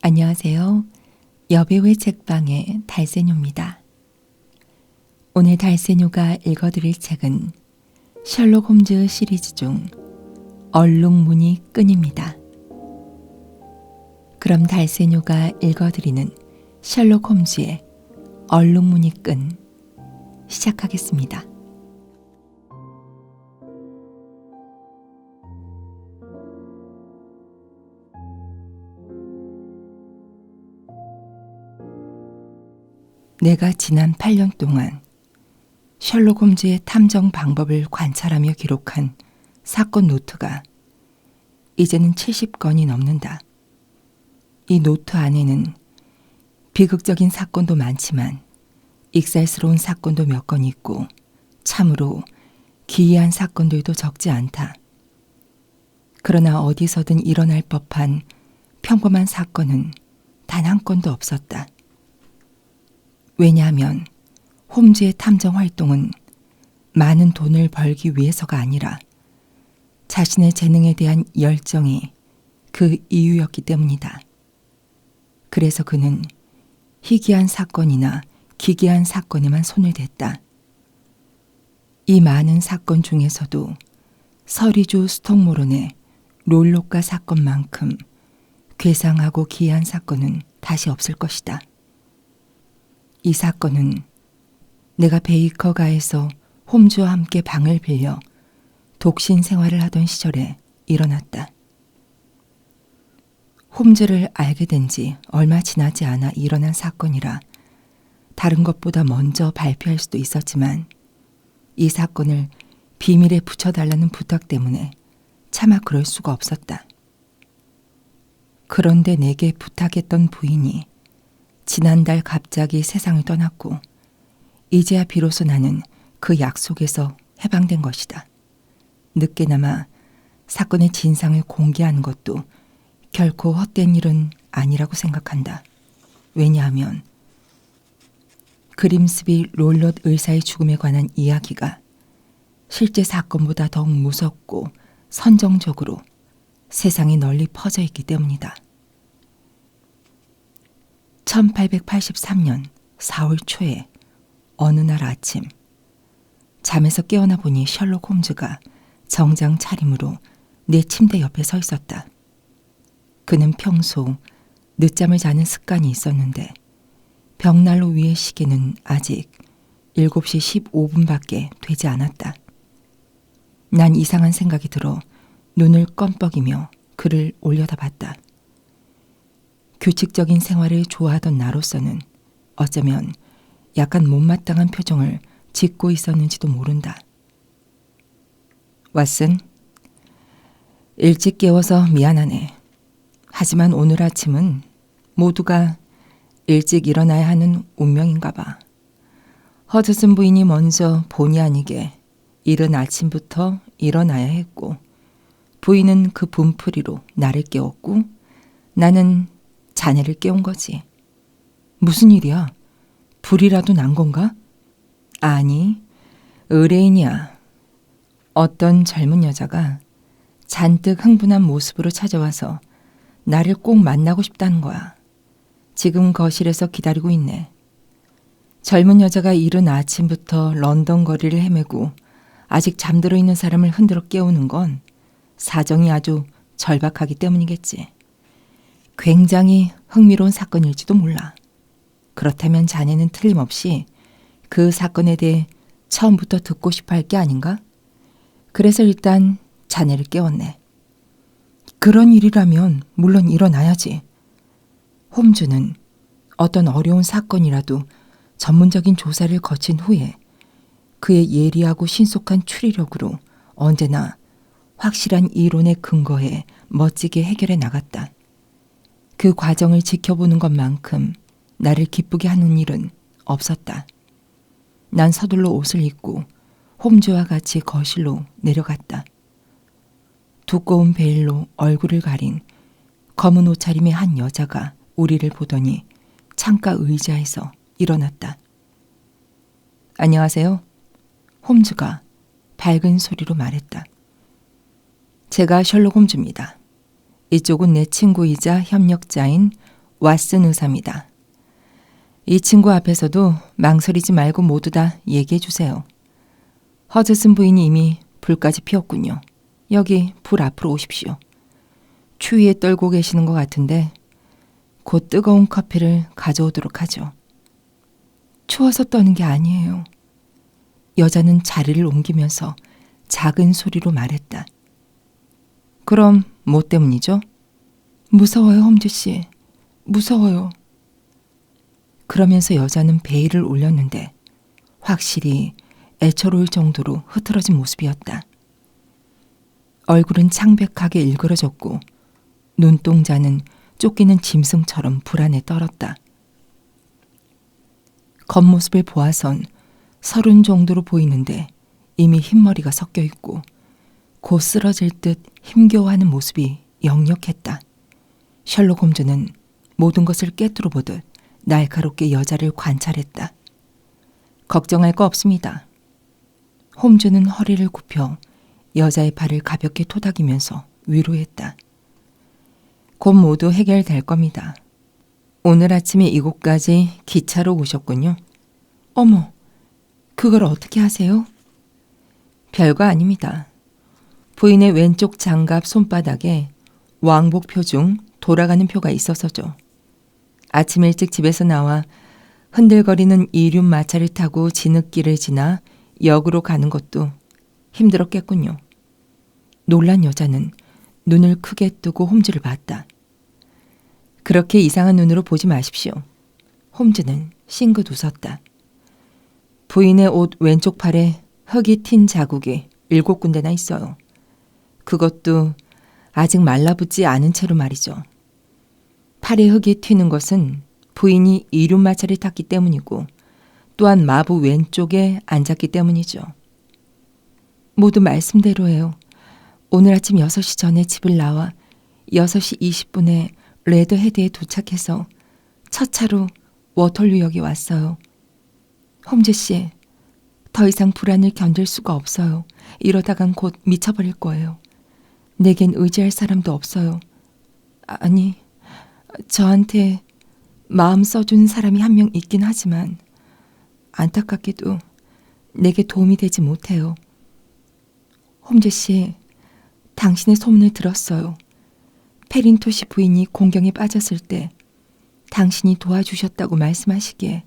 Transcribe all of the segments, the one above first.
안녕하세요. 여배우의 책방의 달세뇨입니다. 오늘 달세뇨가 읽어드릴 책은 셜록 홈즈 시리즈 중 얼룩무늬 끈입니다. 그럼 달세뇨가 읽어드리는 셜록 홈즈의 얼룩무늬 끈 시작하겠습니다. 내가 지난 8년 동안 셜록 홈즈의 탐정 방법을 관찰하며 기록한 사건 노트가 이제는 70건이 넘는다. 이 노트 안에는 비극적인 사건도 많지만 익살스러운 사건도 몇 건 있고 참으로 기이한 사건들도 적지 않다. 그러나 어디서든 일어날 법한 평범한 사건은 단 한 건도 없었다. 왜냐하면 홈즈의 탐정 활동은 많은 돈을 벌기 위해서가 아니라 자신의 재능에 대한 열정이 그 이유였기 때문이다. 그래서 그는 희귀한 사건이나 기괴한 사건에만 손을 댔다. 이 많은 사건 중에서도 서리주 스톡모론의 롤록가 사건만큼 괴상하고 기이한 사건은 다시 없을 것이다. 이 사건은 내가 베이커가에서 홈즈와 함께 방을 빌려 독신 생활을 하던 시절에 일어났다. 홈즈를 알게 된 지 얼마 지나지 않아 일어난 사건이라 다른 것보다 먼저 발표할 수도 있었지만 이 사건을 비밀에 붙여달라는 부탁 때문에 차마 그럴 수가 없었다. 그런데 내게 부탁했던 부인이 지난달 갑자기 세상을 떠났고 이제야 비로소 나는 그 약속에서 해방된 것이다. 늦게나마 사건의 진상을 공개하는 것도 결코 헛된 일은 아니라고 생각한다. 왜냐하면 그림스비 롤럿 의사의 죽음에 관한 이야기가 실제 사건보다 더욱 무섭고 선정적으로 세상에 널리 퍼져 있기 때문이다. 1883년 4월 초에 어느 날 아침 잠에서 깨어나 보니 셜록 홈즈가 정장 차림으로 내 침대 옆에 서 있었다. 그는 평소 늦잠을 자는 습관이 있었는데 벽난로 위의 시계는 아직 7시 15분밖에 되지 않았다. 난 이상한 생각이 들어 눈을 껌뻑이며 그를 올려다봤다. 규칙적인 생활을 좋아하던 나로서는 어쩌면 약간 못마땅한 표정을 짓고 있었는지도 모른다. 왓슨, 일찍 깨워서 미안하네. 하지만 오늘 아침은 모두가 일찍 일어나야 하는 운명인가 봐. 허드슨 부인이 먼저 본의 아니게 이른 아침부터 일어나야 했고 부인은 그 분풀이로 나를 깨웠고 나는 자네를 깨운 거지. 무슨 일이야? 불이라도 난 건가? 아니, 의뢰인이야. 어떤 젊은 여자가 잔뜩 흥분한 모습으로 찾아와서 나를 꼭 만나고 싶다는 거야. 지금 거실에서 기다리고 있네. 젊은 여자가 이른 아침부터 런던 거리를 헤매고 아직 잠들어 있는 사람을 흔들어 깨우는 건 사정이 아주 절박하기 때문이겠지. 굉장히 흥미로운 사건일지도 몰라. 그렇다면 자네는 틀림없이 그 사건에 대해 처음부터 듣고 싶어 할 게 아닌가? 그래서 일단 자네를 깨웠네. 그런 일이라면 물론 일어나야지. 홈즈는 어떤 어려운 사건이라도 전문적인 조사를 거친 후에 그의 예리하고 신속한 추리력으로 언제나 확실한 이론에 근거해 멋지게 해결해 나갔다. 그 과정을 지켜보는 것만큼 나를 기쁘게 하는 일은 없었다. 난 서둘러 옷을 입고 홈즈와 같이 거실로 내려갔다. 두꺼운 베일로 얼굴을 가린 검은 옷차림의 한 여자가 우리를 보더니 창가 의자에서 일어났다. 안녕하세요. 홈즈가 밝은 소리로 말했다. 제가 셜록 홈즈입니다. 이쪽은 내 친구이자 협력자인 왓슨 의사입니다. 이 친구 앞에서도 망설이지 말고 모두 다 얘기해 주세요. 허즈슨 부인이 이미 불까지 피웠군요. 여기 불 앞으로 오십시오. 추위에 떨고 계시는 것 같은데 곧 뜨거운 커피를 가져오도록 하죠. 추워서 떠는 게 아니에요. 여자는 자리를 옮기면서 작은 소리로 말했다. 그럼 뭐 때문이죠? 무서워요, 홈즈 씨. 무서워요. 그러면서 여자는 베일을 올렸는데 확실히 애처로울 정도로 흐트러진 모습이었다. 얼굴은 창백하게 일그러졌고 눈동자는 쫓기는 짐승처럼 불안에 떨었다. 겉모습을 보아선 30 정도로 보이는데 이미 흰머리가 섞여 있고 곧 쓰러질 듯 힘겨워하는 모습이 역력했다. 셜록 홈즈는 모든 것을 꿰뚫어 보듯 날카롭게 여자를 관찰했다. 걱정할 거 없습니다. 홈즈는 허리를 굽혀 여자의 발을 가볍게 토닥이면서 위로했다. 곧 모두 해결될 겁니다. 오늘 아침에 이곳까지 기차로 오셨군요. 어머, 그걸 어떻게 하세요? 별거 아닙니다. 부인의 왼쪽 장갑 손바닥에 왕복표 중 돌아가는 표가 있어서죠. 아침 일찍 집에서 나와 흔들거리는 이륜 마차를 타고 진흙길을 지나 역으로 가는 것도 힘들었겠군요. 놀란 여자는 눈을 크게 뜨고 홈즈를 봤다. 그렇게 이상한 눈으로 보지 마십시오. 홈즈는 싱긋 웃었다. 부인의 옷 왼쪽 팔에 흙이 튄 자국이 7군데나 있어요. 그것도 아직 말라붙지 않은 채로 말이죠. 팔에 흙이 튀는 것은 부인이 이륜마차를 탔기 때문이고 또한 마부 왼쪽에 앉았기 때문이죠. 모두 말씀대로예요. 오늘 아침 6시 전에 집을 나와 6시 20분에 레드헤드에 도착해서 첫 차로 워털류역에 왔어요. 홈즈 씨, 더 이상 불안을 견딜 수가 없어요. 이러다간 곧 미쳐버릴 거예요. 내겐 의지할 사람도 없어요. 아니, 저한테 마음 써준 사람이 한 명 있긴 하지만 안타깝게도 내게 도움이 되지 못해요. 홈즈 씨, 당신의 소문을 들었어요. 페린토시 부인이 공경에 빠졌을 때 당신이 도와주셨다고 말씀하시기에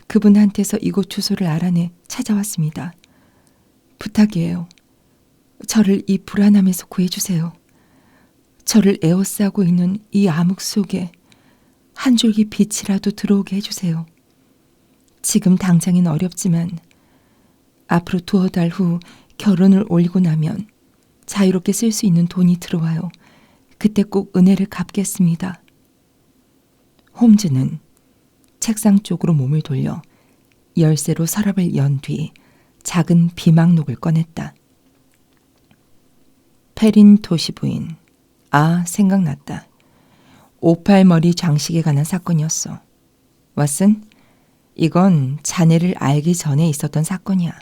그분한테서 이곳 주소를 알아내 찾아왔습니다. 부탁이에요. 저를 이 불안함에서 구해주세요. 저를 에워싸고 있는 이 암흑 속에 한 줄기 빛이라도 들어오게 해주세요. 지금 당장은 어렵지만 앞으로 2달 후 결혼을 올리고 나면 자유롭게 쓸 수 있는 돈이 들어와요. 그때 꼭 은혜를 갚겠습니다. 홈즈는 책상 쪽으로 몸을 돌려 열쇠로 서랍을 연 뒤 작은 비망록을 꺼냈다. 페린토시 부인. 아, 생각났다. 오팔머리 장식에 관한 사건이었어. 왓슨, 이건 자네를 알기 전에 있었던 사건이야.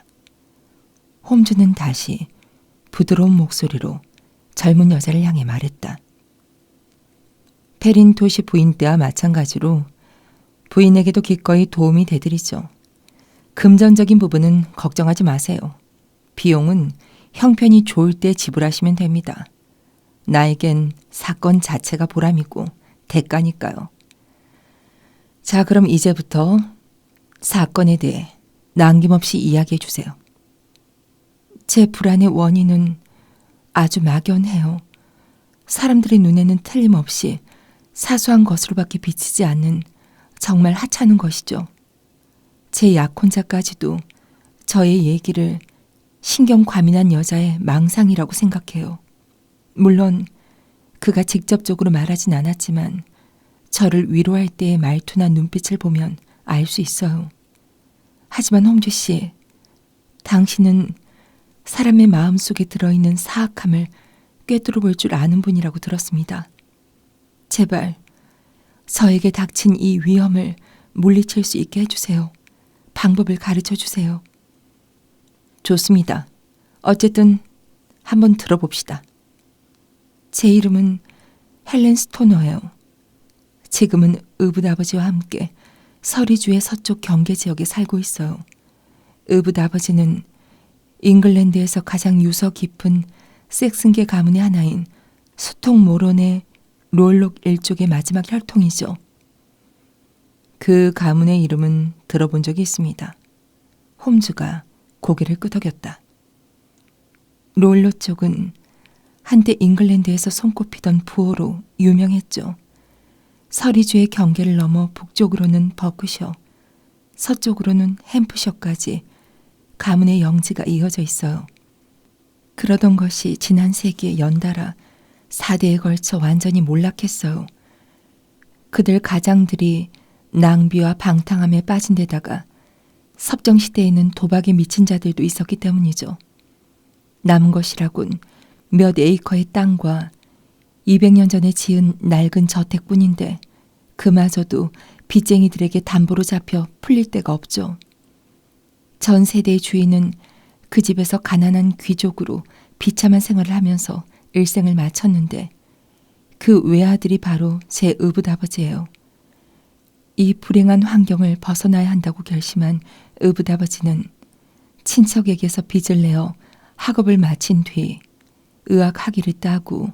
홈즈는 다시 부드러운 목소리로 젊은 여자를 향해 말했다. 페린토시 부인 때와 마찬가지로 부인에게도 기꺼이 도움이 되드리죠. 금전적인 부분은 걱정하지 마세요. 비용은 형편이 좋을 때 지불하시면 됩니다. 나에겐 사건 자체가 보람이고 대가니까요. 자, 그럼 이제부터 사건에 대해 남김없이 이야기해 주세요. 제 불안의 원인은 아주 막연해요. 사람들의 눈에는 틀림없이 사소한 것으로밖에 비치지 않는 정말 하찮은 것이죠. 제 약혼자까지도 저의 얘기를 신경 과민한 여자의 망상이라고 생각해요. 물론 그가 직접적으로 말하진 않았지만 저를 위로할 때의 말투나 눈빛을 보면 알 수 있어요. 하지만 홈즈 씨, 당신은 사람의 마음속에 들어있는 사악함을 꿰뚫어 볼 줄 아는 분이라고 들었습니다. 제발 저에게 닥친 이 위험을 물리칠 수 있게 해주세요. 방법을 가르쳐 주세요. 좋습니다. 어쨌든 한번 들어봅시다. 제 이름은 헬렌 스토너예요. 지금은 의붓 아버지와 함께 서리주의 서쪽 경계지역에 살고 있어요. 의붓 아버지는 잉글랜드에서 가장 유서 깊은 섹슨계 가문의 하나인 수통 모론의 롤록 일족의 마지막 혈통이죠. 그 가문의 이름은 들어본 적이 있습니다. 홈즈가 고개를 끄덕였다. 롤로 쪽은 한때 잉글랜드에서 손꼽히던 부호로 유명했죠. 서리주의 경계를 넘어 북쪽으로는 버크셔, 서쪽으로는 햄프셔까지 가문의 영지가 이어져 있어요. 그러던 것이 지난 세기에 연달아 4대에 걸쳐 완전히 몰락했어요. 그들 가장들이 낭비와 방탕함에 빠진 데다가 섭정시대에는 도박에 미친 자들도 있었기 때문이죠. 남은 것이라곤 몇 에이커의 땅과 200년 전에 지은 낡은 저택뿐인데 그마저도 빚쟁이들에게 담보로 잡혀 풀릴 데가 없죠. 전 세대의 주인은 그 집에서 가난한 귀족으로 비참한 생활을 하면서 일생을 마쳤는데 그 외아들이 바로 제 의붓 아버지예요. 이 불행한 환경을 벗어나야 한다고 결심한 의붓 아버지는 친척에게서 빚을 내어 학업을 마친 뒤 의학 학위를 따고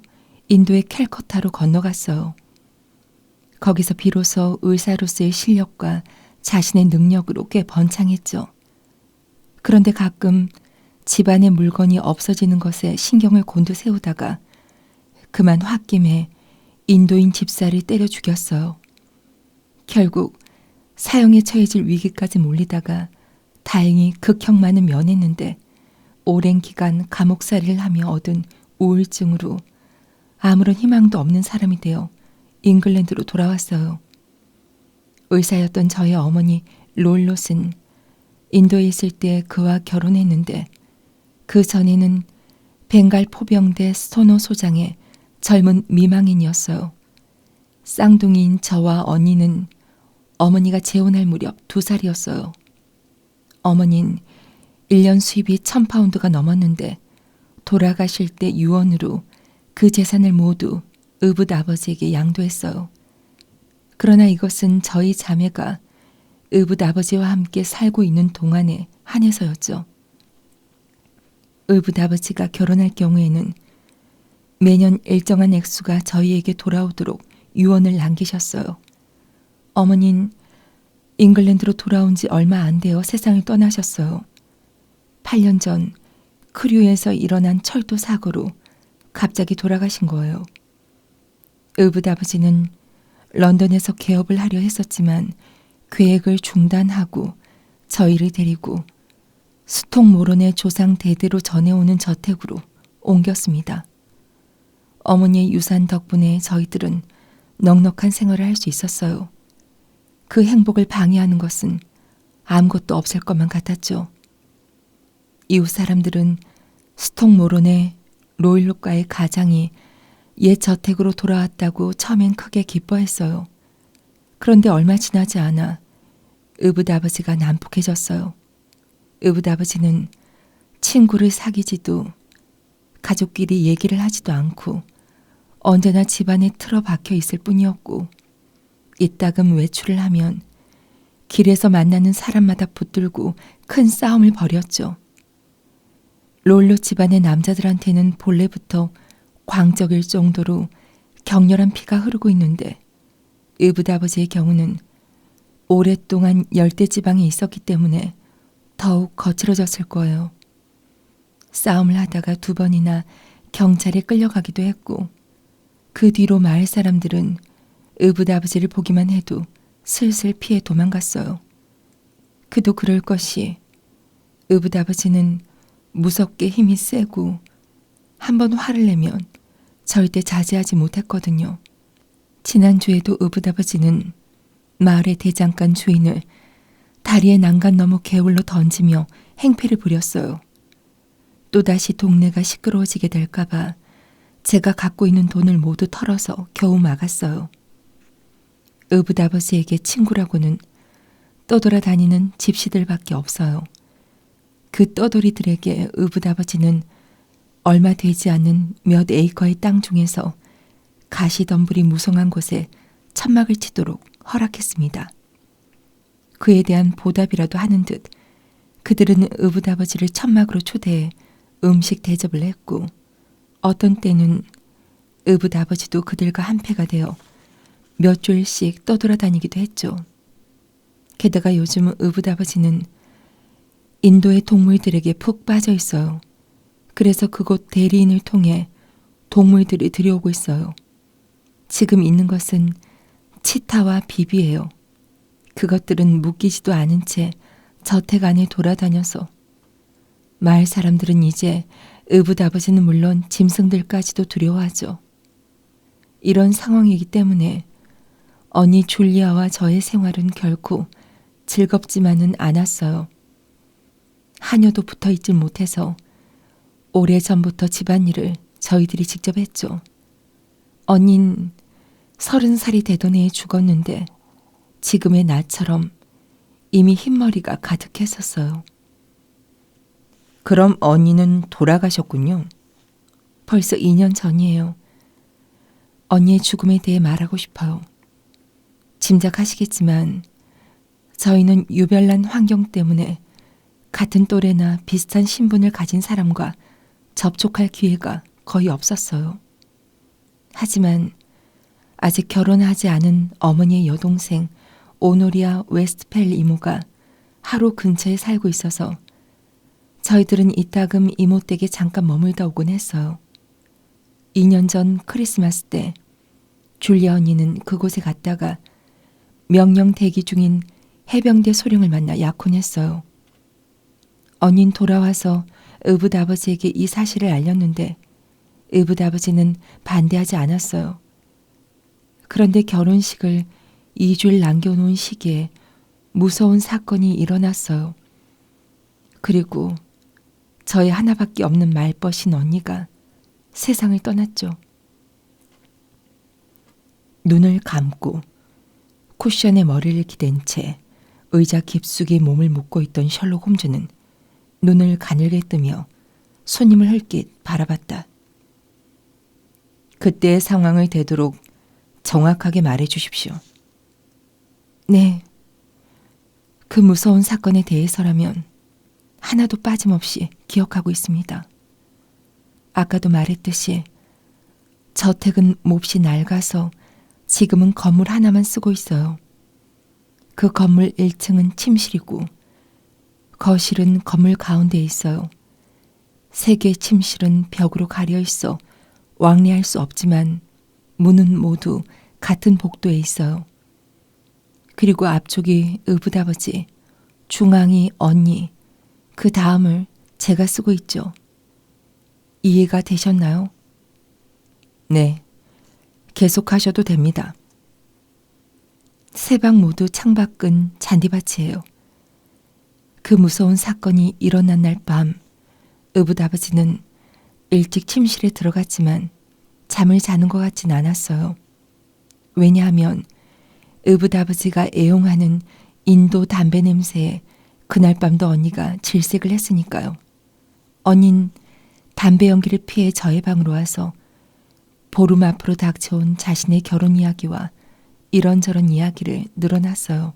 인도의 캘커타로 건너갔어요. 거기서 비로소 의사로서의 실력과 자신의 능력으로 꽤 번창했죠. 그런데 가끔 집안의 물건이 없어지는 것에 신경을 곤두세우다가 그만 홧김에 인도인 집사를 때려 죽였어요. 결국 사형에 처해질 위기까지 몰리다가 다행히 극형만은 면했는데 오랜 기간 감옥살이를 하며 얻은 우울증으로 아무런 희망도 없는 사람이 되어 잉글랜드로 돌아왔어요. 의사였던 저의 어머니 롤롯은 인도에 있을 때 그와 결혼했는데 그 전에는 벵갈 포병대 스토너 소장의 젊은 미망인이었어요. 쌍둥이인 저와 언니는 어머니가 재혼할 무렵 2살이었어요. 어머니는 1년 수입이 1000파운드가 넘었는데 돌아가실 때 유언으로 그 재산을 모두 의붓 아버지에게 양도했어요. 그러나 이것은 저희 자매가 의붓 아버지와 함께 살고 있는 동안에 한해서였죠. 의붓 아버지가 결혼할 경우에는 매년 일정한 액수가 저희에게 돌아오도록 유언을 남기셨어요. 어머니는 잉글랜드로 돌아온 지 얼마 안 되어 세상을 떠나셨어요. 8년 전 크류에서 일어난 철도 사고로 갑자기 돌아가신 거예요. 의붓 아버지는 런던에서 개업을 하려 했었지만 계획을 중단하고 저희를 데리고 수통 모론의 조상 대대로 전해오는 저택으로 옮겼습니다. 어머니의 유산 덕분에 저희들은 넉넉한 생활을 할 수 있었어요. 그 행복을 방해하는 것은 아무것도 없을 것만 같았죠. 이웃 사람들은 수통 모론의 로일록가의 가장이 옛 저택으로 돌아왔다고 처음엔 크게 기뻐했어요. 그런데 얼마 지나지 않아 의붓 아버지가 난폭해졌어요. 의붓 아버지는 친구를 사귀지도 가족끼리 얘기를 하지도 않고 언제나 집안에 틀어박혀 있을 뿐이었고 이따금 외출을 하면 길에서 만나는 사람마다 붙들고 큰 싸움을 벌였죠. 롤로 집안의 남자들한테는 본래부터 광적일 정도로 격렬한 피가 흐르고 있는데 의붓 아버지의 경우는 오랫동안 열대지방에 있었기 때문에 더욱 거칠어졌을 거예요. 싸움을 하다가 2번이나 경찰에 끌려가기도 했고 그 뒤로 마을 사람들은 의붓 아버지를 보기만 해도 슬슬 피해 도망갔어요. 그도 그럴 것이 의붓 아버지는 무섭게 힘이 세고 한번 화를 내면 절대 자제하지 못했거든요. 지난주에도 의붓 아버지는 마을의 대장간 주인을 다리에 난간 넘어 개울로 던지며 행패를 부렸어요. 또다시 동네가 시끄러워지게 될까봐 제가 갖고 있는 돈을 모두 털어서 겨우 막았어요. 의붓 아버지에게 친구라고는 떠돌아다니는 집시들밖에 없어요. 그 떠돌이들에게 의붓 아버지는 얼마 되지 않은 몇 에이커의 땅 중에서 가시덤불이 무성한 곳에 천막을 치도록 허락했습니다. 그에 대한 보답이라도 하는 듯 그들은 의붓아버지를 천막으로 초대해 음식 대접을 했고, 어떤 때는 의붓아버지도 그들과 한패가 되어 몇 주일씩 떠돌아다니기도 했죠. 게다가 요즘 의붓아버지는 인도의 동물들에게 푹 빠져 있어요. 그래서 그곳 대리인을 통해 동물들이 들여오고 있어요. 지금 있는 것은 치타와 비비예요. 그것들은 묶이지도 않은 채 저택 안에 돌아다녀서 마을 사람들은 이제 의붓아버지는 물론 짐승들까지도 두려워하죠. 이런 상황이기 때문에 언니 줄리아와 저의 생활은 결코 즐겁지만은 않았어요. 하녀도 붙어 있질 못해서 오래전부터 집안일을 저희들이 직접 했죠. 언닌 30살이 되던 해에 죽었는데 지금의 나처럼 이미 흰머리가 가득했었어요. 그럼 언니는 돌아가셨군요. 벌써 2년 전이에요. 언니의 죽음에 대해 말하고 싶어요. 짐작하시겠지만 저희는 유별난 환경 때문에 같은 또래나 비슷한 신분을 가진 사람과 접촉할 기회가 거의 없었어요. 하지만 아직 결혼하지 않은 어머니의 여동생 오노리아 웨스트펠 이모가 하루 근처에 살고 있어서 저희들은 이따금 이모 댁에 잠깐 머물다 오곤 했어요. 2년 전 크리스마스 때 줄리아 언니는 그곳에 갔다가 명령 대기 중인 해병대 소령을 만나 약혼했어요. 언닌 돌아와서 의붓아버지에게 이 사실을 알렸는데 의붓아버지는 반대하지 않았어요. 그런데 결혼식을 2주일 남겨놓은 시기에 무서운 사건이 일어났어요. 그리고 저의 하나밖에 없는 말벗인 언니가 세상을 떠났죠. 눈을 감고 쿠션에 머리를 기댄 채 의자 깊숙이 몸을 묻고 있던 셜록 홈즈는 눈을 가늘게 뜨며 손님을 흘낏 바라봤다. 그때의 상황을 되도록 정확하게 말해 주십시오. 네. 그 무서운 사건에 대해서라면 하나도 빠짐없이 기억하고 있습니다. 아까도 말했듯이 저택은 몹시 낡아서 지금은 건물 하나만 쓰고 있어요. 그 건물 1층은 침실이고 거실은 건물 가운데에 있어요. 3개의 침실은 벽으로 가려 있어 왕래할 수 없지만 문은 모두 같은 복도에 있어요. 그리고 앞쪽이 의붓아버지, 중앙이 언니, 그 다음을 제가 쓰고 있죠. 이해가 되셨나요? 네, 계속하셔도 됩니다. 세 방 모두 창밖은 잔디밭이에요. 그 무서운 사건이 일어난 날 밤, 의붓아버지는 일찍 침실에 들어갔지만 잠을 자는 것 같진 않았어요. 왜냐하면 의붓아버지가 애용하는 인도 담배 냄새에 그날 밤도 언니가 질색을 했으니까요. 언닌 담배 연기를 피해 저의 방으로 와서 보름 앞으로 닥쳐온 자신의 결혼 이야기와 이런저런 이야기를 늘어놨어요.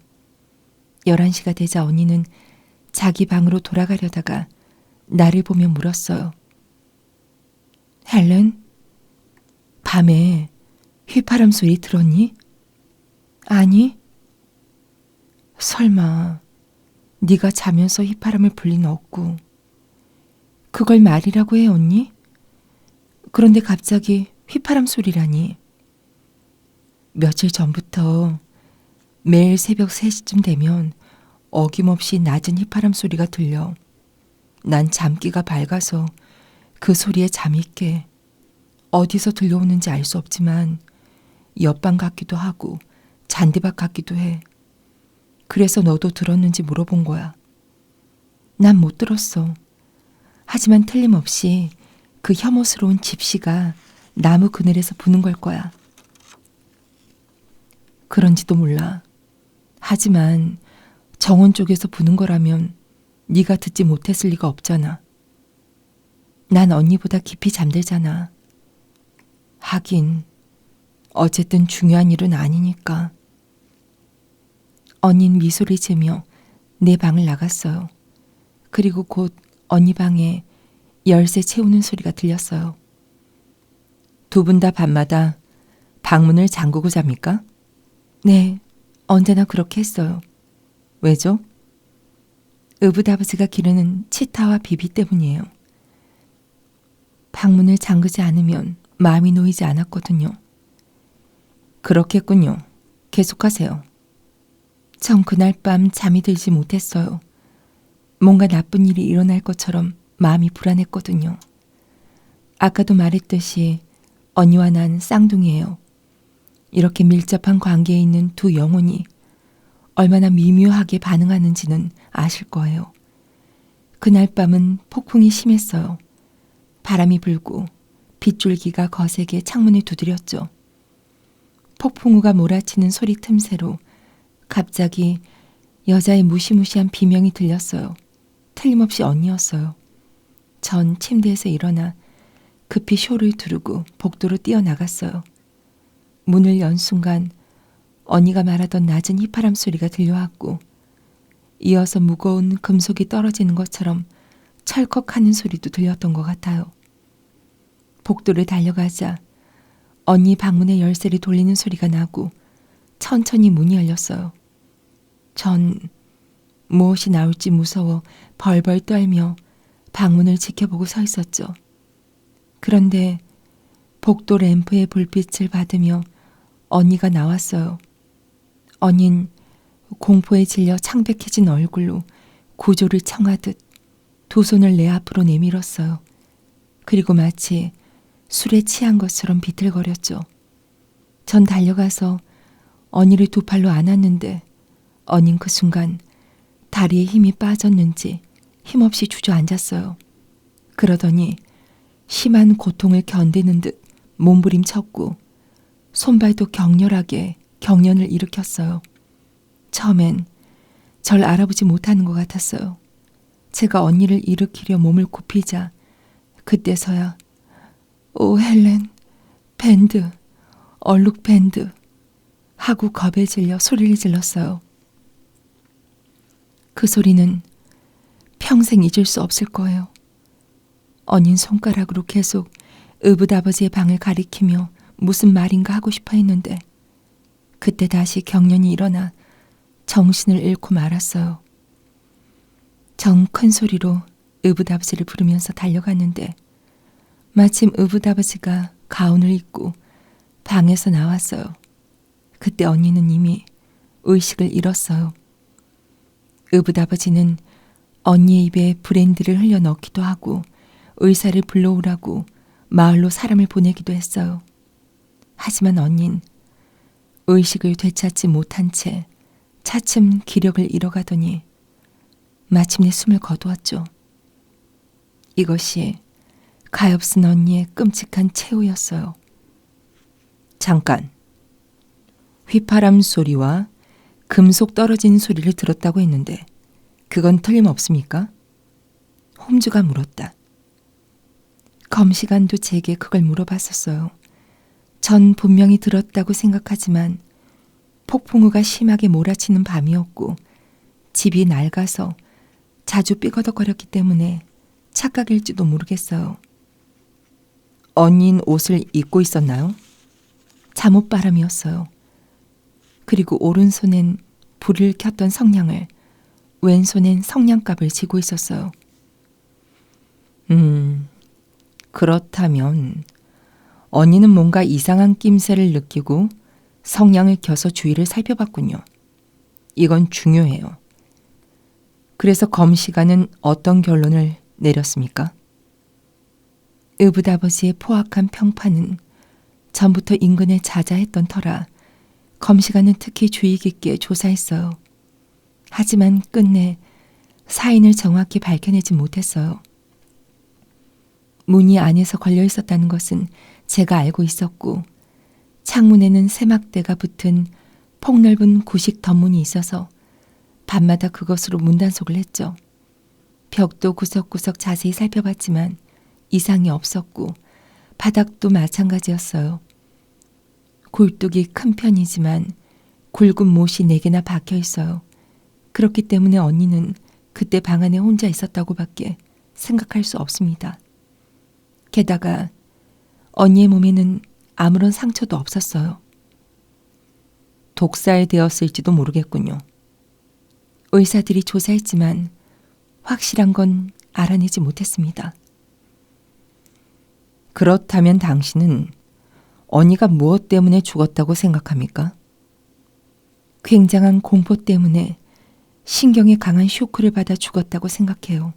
11시가 되자 언니는 자기 방으로 돌아가려다가 나를 보며 물었어요. 헬렌, 밤에 휘파람 소리 들었니? 아니. 설마 네가 자면서 휘파람을 불 리는 없고. 그걸 말이라고 해, 언니? 그런데 갑자기 휘파람 소리라니. 며칠 전부터 매일 새벽 3시쯤 되면 어김없이 낮은 휘파람 소리가 들려. 난 잠기가 밝아서 그 소리에 잠이 깨. 어디서 들려오는지 알 수 없지만 옆방 같기도 하고 잔디밭 같기도 해. 그래서 너도 들었는지 물어본 거야. 난 못 들었어. 하지만 틀림없이 그 혐오스러운 집시가 나무 그늘에서 부는 걸 거야. 그런지도 몰라. 하지만 정원 쪽에서 부는 거라면 네가 듣지 못했을 리가 없잖아. 난 언니보다 깊이 잠들잖아. 하긴 어쨌든 중요한 일은 아니니까. 언니는 미소를 지으며 내 방을 나갔어요. 그리고 곧 언니 방에 열쇠 채우는 소리가 들렸어요. 두 분 다 밤마다 방문을 잠그고 잡니까? 네, 언제나 그렇게 했어요. 왜죠? 의붓아버지가 기르는 치타와 비비 때문이에요. 방문을 잠그지 않으면 마음이 놓이지 않았거든요. 그렇겠군요. 계속하세요. 전 그날 밤 잠이 들지 못했어요. 뭔가 나쁜 일이 일어날 것처럼 마음이 불안했거든요. 아까도 말했듯이 언니와 난 쌍둥이에요. 이렇게 밀접한 관계에 있는 두 영혼이 얼마나 미묘하게 반응하는지는 아실 거예요. 그날 밤은 폭풍이 심했어요. 바람이 불고 빗줄기가 거세게 창문을 두드렸죠. 폭풍우가 몰아치는 소리 틈새로 갑자기 여자의 무시무시한 비명이 들렸어요. 틀림없이 언니였어요. 전 침대에서 일어나 급히 쇼를 두르고 복도로 뛰어나갔어요. 문을 연 순간 언니가 말하던 낮은 휘파람 소리가 들려왔고 이어서 무거운 금속이 떨어지는 것처럼 철컥하는 소리도 들렸던 것 같아요. 복도를 달려가자 언니 방문의 열쇠를 돌리는 소리가 나고 천천히 문이 열렸어요. 전 무엇이 나올지 무서워 벌벌 떨며 방문을 지켜보고 서 있었죠. 그런데 복도 램프의 불빛을 받으며 언니가 나왔어요. 언닌 공포에 질려 창백해진 얼굴로 구조를 청하듯 두 손을 내 앞으로 내밀었어요. 그리고 마치 술에 취한 것처럼 비틀거렸죠. 전 달려가서 언니를 두 팔로 안았는데 언닌 그 순간 다리에 힘이 빠졌는지 힘없이 주저앉았어요. 그러더니 심한 고통을 견디는 듯 몸부림쳤고 손발도 격렬하게 경련을 일으켰어요. 처음엔 절 알아보지 못하는 것 같았어요. 제가 언니를 일으키려 몸을 굽히자 그때서야 오 헬렌, 밴드, 얼룩 밴드 하고 겁에 질려 소리를 질렀어요. 그 소리는 평생 잊을 수 없을 거예요. 언닌 손가락으로 계속 의붓아버지의 방을 가리키며 무슨 말인가 하고 싶어 했는데 그때 다시 경련이 일어나 정신을 잃고 말았어요. 정 큰 소리로 의붓아버지를 부르면서 달려갔는데 마침 의붓아버지가 가운을 입고 방에서 나왔어요. 그때 언니는 이미 의식을 잃었어요. 의붓아버지는 언니의 입에 브랜디를 흘려 넣기도 하고 의사를 불러오라고 마을로 사람을 보내기도 했어요. 하지만 언닌 의식을 되찾지 못한 채 차츰 기력을 잃어가더니 마침내 숨을 거두었죠. 이것이 가엾은 언니의 끔찍한 최후였어요. 잠깐. 휘파람 소리와 금속 떨어지는 소리를 들었다고 했는데 그건 틀림없습니까? 홈즈가 물었다. 검시관도 제게 그걸 물어봤었어요. 전 분명히 들었다고 생각하지만 폭풍우가 심하게 몰아치는 밤이었고 집이 낡아서 자주 삐거덕거렸기 때문에 착각일지도 모르겠어요. 언닌 옷을 입고 있었나요? 잠옷바람이었어요. 그리고 오른손엔 불을 켰던 성냥을 왼손엔 성냥갑을 쥐고 있었어요. 그렇다면 언니는 뭔가 이상한 낌새를 느끼고 성냥을 켜서 주위를 살펴봤군요. 이건 중요해요. 그래서 검시관은 어떤 결론을 내렸습니까? 의붓아버지의 포악한 평판은 전부터 인근에 자자했던 터라 검시관은 특히 주의 깊게 조사했어요. 하지만 끝내 사인을 정확히 밝혀내지 못했어요. 문이 안에서 걸려 있었다는 것은 제가 알고 있었고 창문에는 세막대가 붙은 폭넓은 구식 덧문이 있어서 밤마다 그것으로 문단속을 했죠. 벽도 구석구석 자세히 살펴봤지만 이상이 없었고 바닥도 마찬가지였어요. 굴뚝이 큰 편이지만 굵은 못이 4개나 박혀 있어요. 그렇기 때문에 언니는 그때 방 안에 혼자 있었다고밖에 생각할 수 없습니다. 게다가 언니의 몸에는 아무런 상처도 없었어요. 독사에 되었을지도 모르겠군요. 의사들이 조사했지만 확실한 건 알아내지 못했습니다. 그렇다면 당신은 언니가 무엇 때문에 죽었다고 생각합니까? 굉장한 공포 때문에 신경에 강한 쇼크를 받아 죽었다고 생각해요.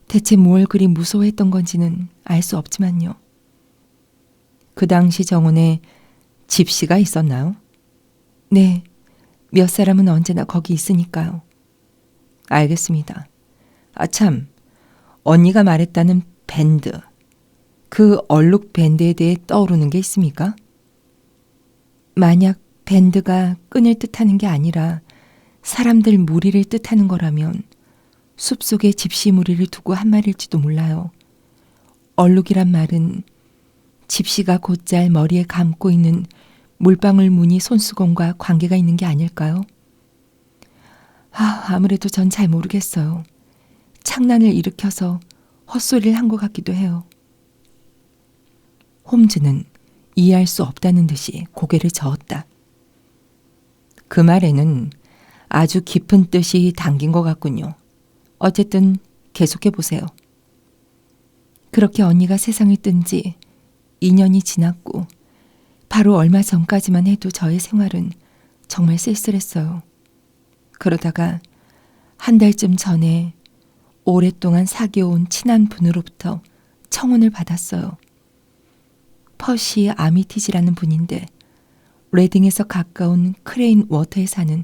대체 뭘 그리 무서워했던 건지는 알 수 없지만요. 그 당시 정원에 집시가 있었나요? 네, 몇 사람은 언제나 거기 있으니까요. 알겠습니다. 참, 언니가 말했다는 밴드, 그 얼룩 밴드에 대해 떠오르는 게 있습니까? 만약 밴드가 끈을 뜻하는 게 아니라 사람들 무리를 뜻하는 거라면 숲속에 집시 무리를 두고 한 말일지도 몰라요. 얼룩이란 말은 집시가 곧잘 머리에 감고 있는 물방울 무늬 손수건과 관계가 있는 게 아닐까요? 아무래도 전 잘 모르겠어요. 창란을 일으켜서 헛소리를 한 것 같기도 해요. 홈즈는 이해할 수 없다는 듯이 고개를 저었다. 그 말에는 아주 깊은 뜻이 담긴 것 같군요. 어쨌든 계속해 보세요. 그렇게 언니가 세상을 뜬 지 2년이 지났고 바로 얼마 전까지만 해도 저의 생활은 정말 쓸쓸했어요. 그러다가 한 달쯤 전에 오랫동안 사귀어온 친한 분으로부터 청혼을 받았어요. 퍼시 아미티지라는 분인데 레딩에서 가까운 크레인 워터에 사는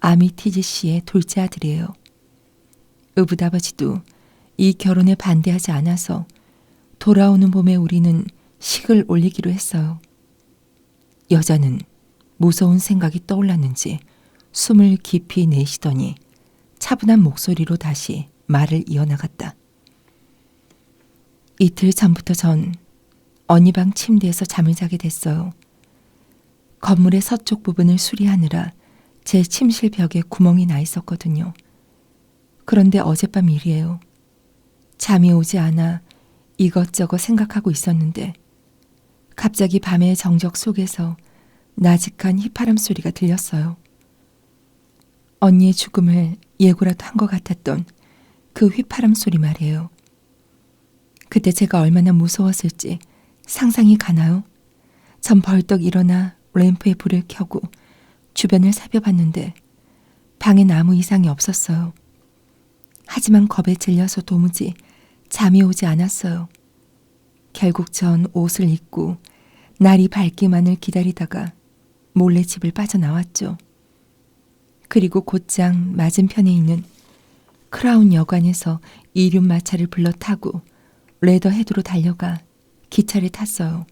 아미티지 씨의 둘째 아들이에요. 의붓아버지도 이 결혼에 반대하지 않아서 돌아오는 봄에 우리는 식을 올리기로 했어요. 여자는 무서운 생각이 떠올랐는지 숨을 깊이 내쉬더니 차분한 목소리로 다시 말을 이어나갔다. 이틀 전부터 전 언니 방 침대에서 잠을 자게 됐어요. 건물의 서쪽 부분을 수리하느라 제 침실 벽에 구멍이 나 있었거든요. 그런데 어젯밤 일이에요. 잠이 오지 않아 이것저것 생각하고 있었는데 갑자기 밤의 정적 속에서 나직한 휘파람 소리가 들렸어요. 언니의 죽음을 예고라도 한 것 같았던 그 휘파람 소리 말이에요. 그때 제가 얼마나 무서웠을지 상상이 가나요? 전 벌떡 일어나 램프에 불을 켜고 주변을 살펴봤는데 방엔 아무 이상이 없었어요. 하지만 겁에 질려서 도무지 잠이 오지 않았어요. 결국 전 옷을 입고 날이 밝기만을 기다리다가 몰래 집을 빠져나왔죠. 그리고 곧장 맞은편에 있는 크라운 여관에서 이륜마차를 불러 타고 레더헤드로 달려가 기차를 탔어요.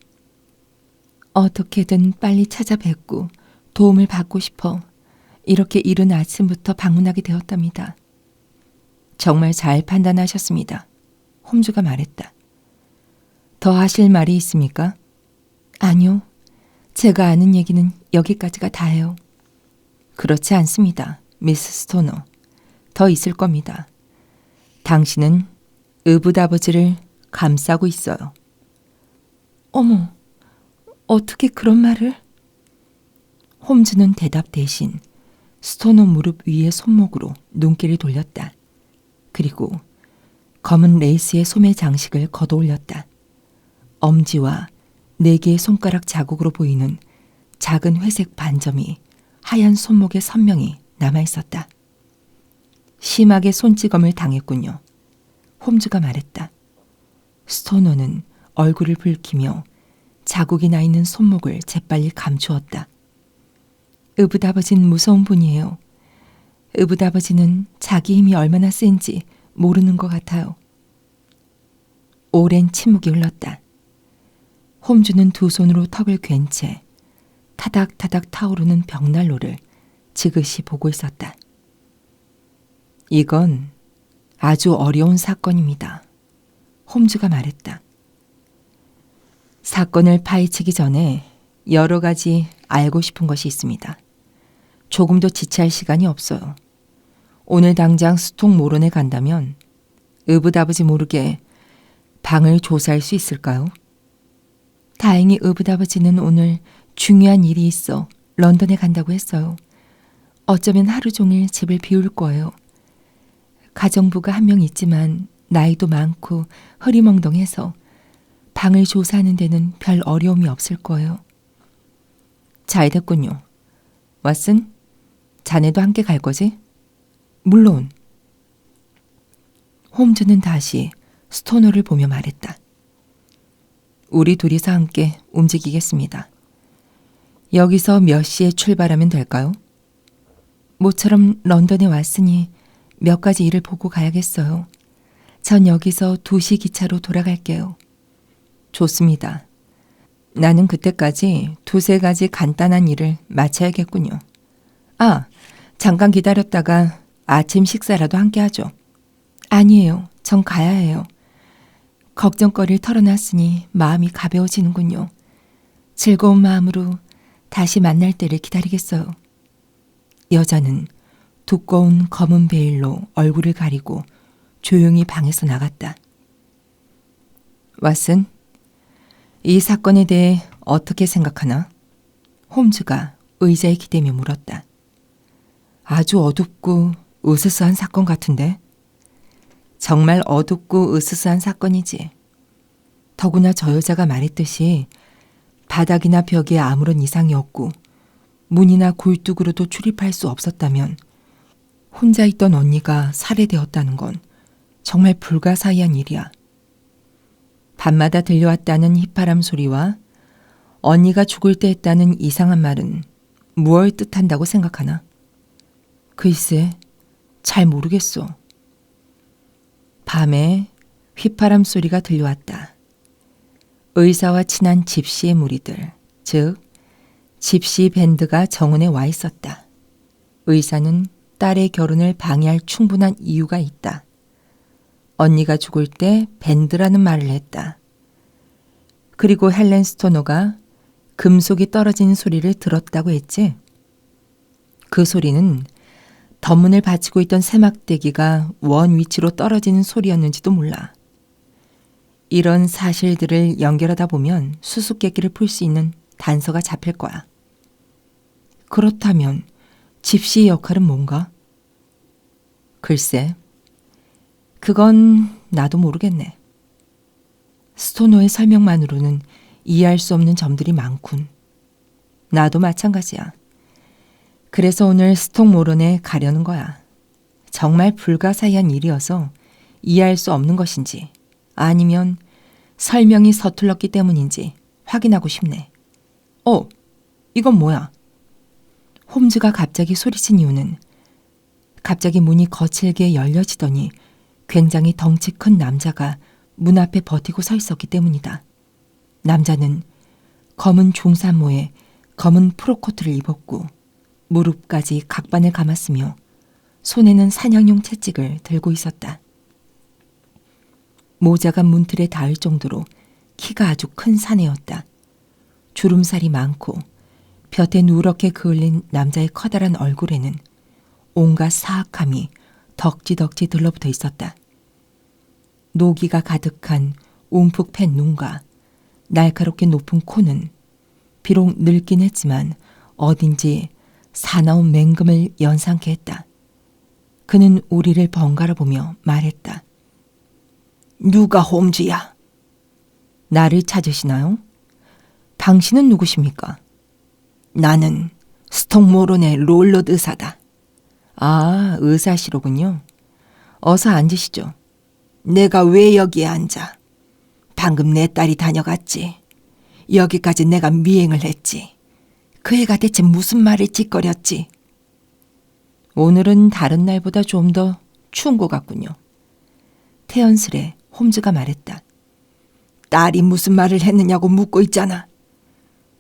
어떻게든 빨리 찾아뵙고 도움을 받고 싶어 이렇게 이른 아침부터 방문하게 되었답니다. 정말 잘 판단하셨습니다. 홈즈가 말했다. 더 하실 말이 있습니까? 아니요. 제가 아는 얘기는 여기까지가 다예요. 그렇지 않습니다. 미스 스토너. 더 있을 겁니다. 당신은 의붓아버지를 감싸고 있어요. 어머, 어떻게 그런 말을? 홈즈는 대답 대신 스토너 무릎 위에 손목으로 눈길을 돌렸다. 그리고 검은 레이스의 소매 장식을 걷어올렸다. 엄지와 4개의 손가락 자국으로 보이는 작은 회색 반점이 하얀 손목에 선명히 남아있었다. 심하게 손찌검을 당했군요. 홈즈가 말했다. 스토너는 얼굴을 붉히며 자국이 나 있는 손목을 재빨리 감추었다. 의붓아버지는 무서운 분이에요. 의붓아버지는 자기 힘이 얼마나 센지 모르는 것 같아요. 오랜 침묵이 흘렀다. 홈즈는 두 손으로 턱을 괜 채 타닥타닥 타오르는 벽난로를 지그시 보고 있었다. 이건 아주 어려운 사건입니다. 홈즈가 말했다. 사건을 파헤치기 전에 여러 가지 알고 싶은 것이 있습니다. 조금도 지체할 시간이 없어요. 오늘 당장 스톡 모론에 간다면 으붓아부지 모르게 방을 조사할 수 있을까요? 다행히 으붓아버지는 오늘 중요한 일이 있어 런던에 간다고 했어요. 어쩌면 하루 종일 집을 비울 거예요. 가정부가 한 명 있지만 나이도 많고 흐리멍덩해서 방을 조사하는 데는 별 어려움이 없을 거예요. 잘 됐군요. 왓슨, 자네도 함께 갈 거지? 물론. 홈즈는 다시 스토너를 보며 말했다. 우리 둘이서 함께 움직이겠습니다. 여기서 몇 시에 출발하면 될까요? 모처럼 런던에 왔으니 몇 가지 일을 보고 가야겠어요. 전 여기서 2시 기차로 돌아갈게요. 좋습니다. 나는 그때까지 2-3가지 간단한 일을 마쳐야겠군요. 아, 잠깐 기다렸다가 아침 식사라도 함께 하죠. 아니에요. 전 가야 해요. 걱정거리를 털어놨으니 마음이 가벼워지는군요. 즐거운 마음으로 다시 만날 때를 기다리겠어요. 여자는 두꺼운 검은 베일로 얼굴을 가리고 조용히 방에서 나갔다. 왓슨, 이 사건에 대해 어떻게 생각하나? 홈즈가 의자에 기대며 물었다. 아주 어둡고 으스스한 사건 같은데? 정말 어둡고 으스스한 사건이지. 더구나 저 여자가 말했듯이 바닥이나 벽에 아무런 이상이 없고 문이나 굴뚝으로도 출입할 수 없었다면 혼자 있던 언니가 살해되었다는 건 정말 불가사의한 일이야. 밤마다 들려왔다는 휘파람 소리와 언니가 죽을 때 했다는 이상한 말은 무엇을 뜻한다고 생각하나? 글쎄, 잘 모르겠어. 밤에 휘파람 소리가 들려왔다. 의사와 친한 집시의 무리들, 즉 집시 밴드가 정원에 와 있었다. 의사는 딸의 결혼을 방해할 충분한 이유가 있다. 언니가 죽을 때 밴드라는 말을 했다. 그리고 헬렌 스토너가 금속이 떨어지는 소리를 들었다고 했지. 그 소리는 덧문을 받치고 있던 새막대기가 원 위치로 떨어지는 소리였는지도 몰라. 이런 사실들을 연결하다 보면 수수께끼를 풀 수 있는 단서가 잡힐 거야. 그렇다면 집시의 역할은 뭔가? 글쎄, 그건 나도 모르겠네. 스토너의 설명만으로는 이해할 수 없는 점들이 많군. 나도 마찬가지야. 그래서 오늘 스톡 모론에 가려는 거야. 정말 불가사의한 일이어서 이해할 수 없는 것인지 아니면 설명이 서툴렀기 때문인지 확인하고 싶네. 이건 뭐야? 홈즈가 갑자기 소리친 이유는 갑자기 문이 거칠게 열려지더니 굉장히 덩치 큰 남자가 문 앞에 버티고 서 있었기 때문이다. 남자는 검은 중산모에 검은 프로코트를 입었고 무릎까지 각반을 감았으며 손에는 사냥용 채찍을 들고 있었다. 모자가 문틀에 닿을 정도로 키가 아주 큰 사내였다. 주름살이 많고 볕에 누렇게 그을린 남자의 커다란 얼굴에는 온갖 사악함이 덕지덕지 들러붙어 있었다. 노기가 가득한 움푹 팬 눈과 날카롭게 높은 코는 비록 늙긴 했지만 어딘지 사나운 맹금을 연상케 했다. 그는 우리를 번갈아 보며 말했다. 누가 홈즈야? 나를 찾으시나요? 당신은 누구십니까? 나는 스톡 모론의 롤러드 의사다. 아, 의사시로군요. 어서 앉으시죠. 내가 왜 여기에 앉아? 방금 내 딸이 다녀갔지. 여기까지 내가 미행을 했지. 그 애가 대체 무슨 말을 찌꺼렸지? 오늘은 다른 날보다 좀 더 추운 것 같군요. 태연스레 홈즈가 말했다. 딸이 무슨 말을 했느냐고 묻고 있잖아.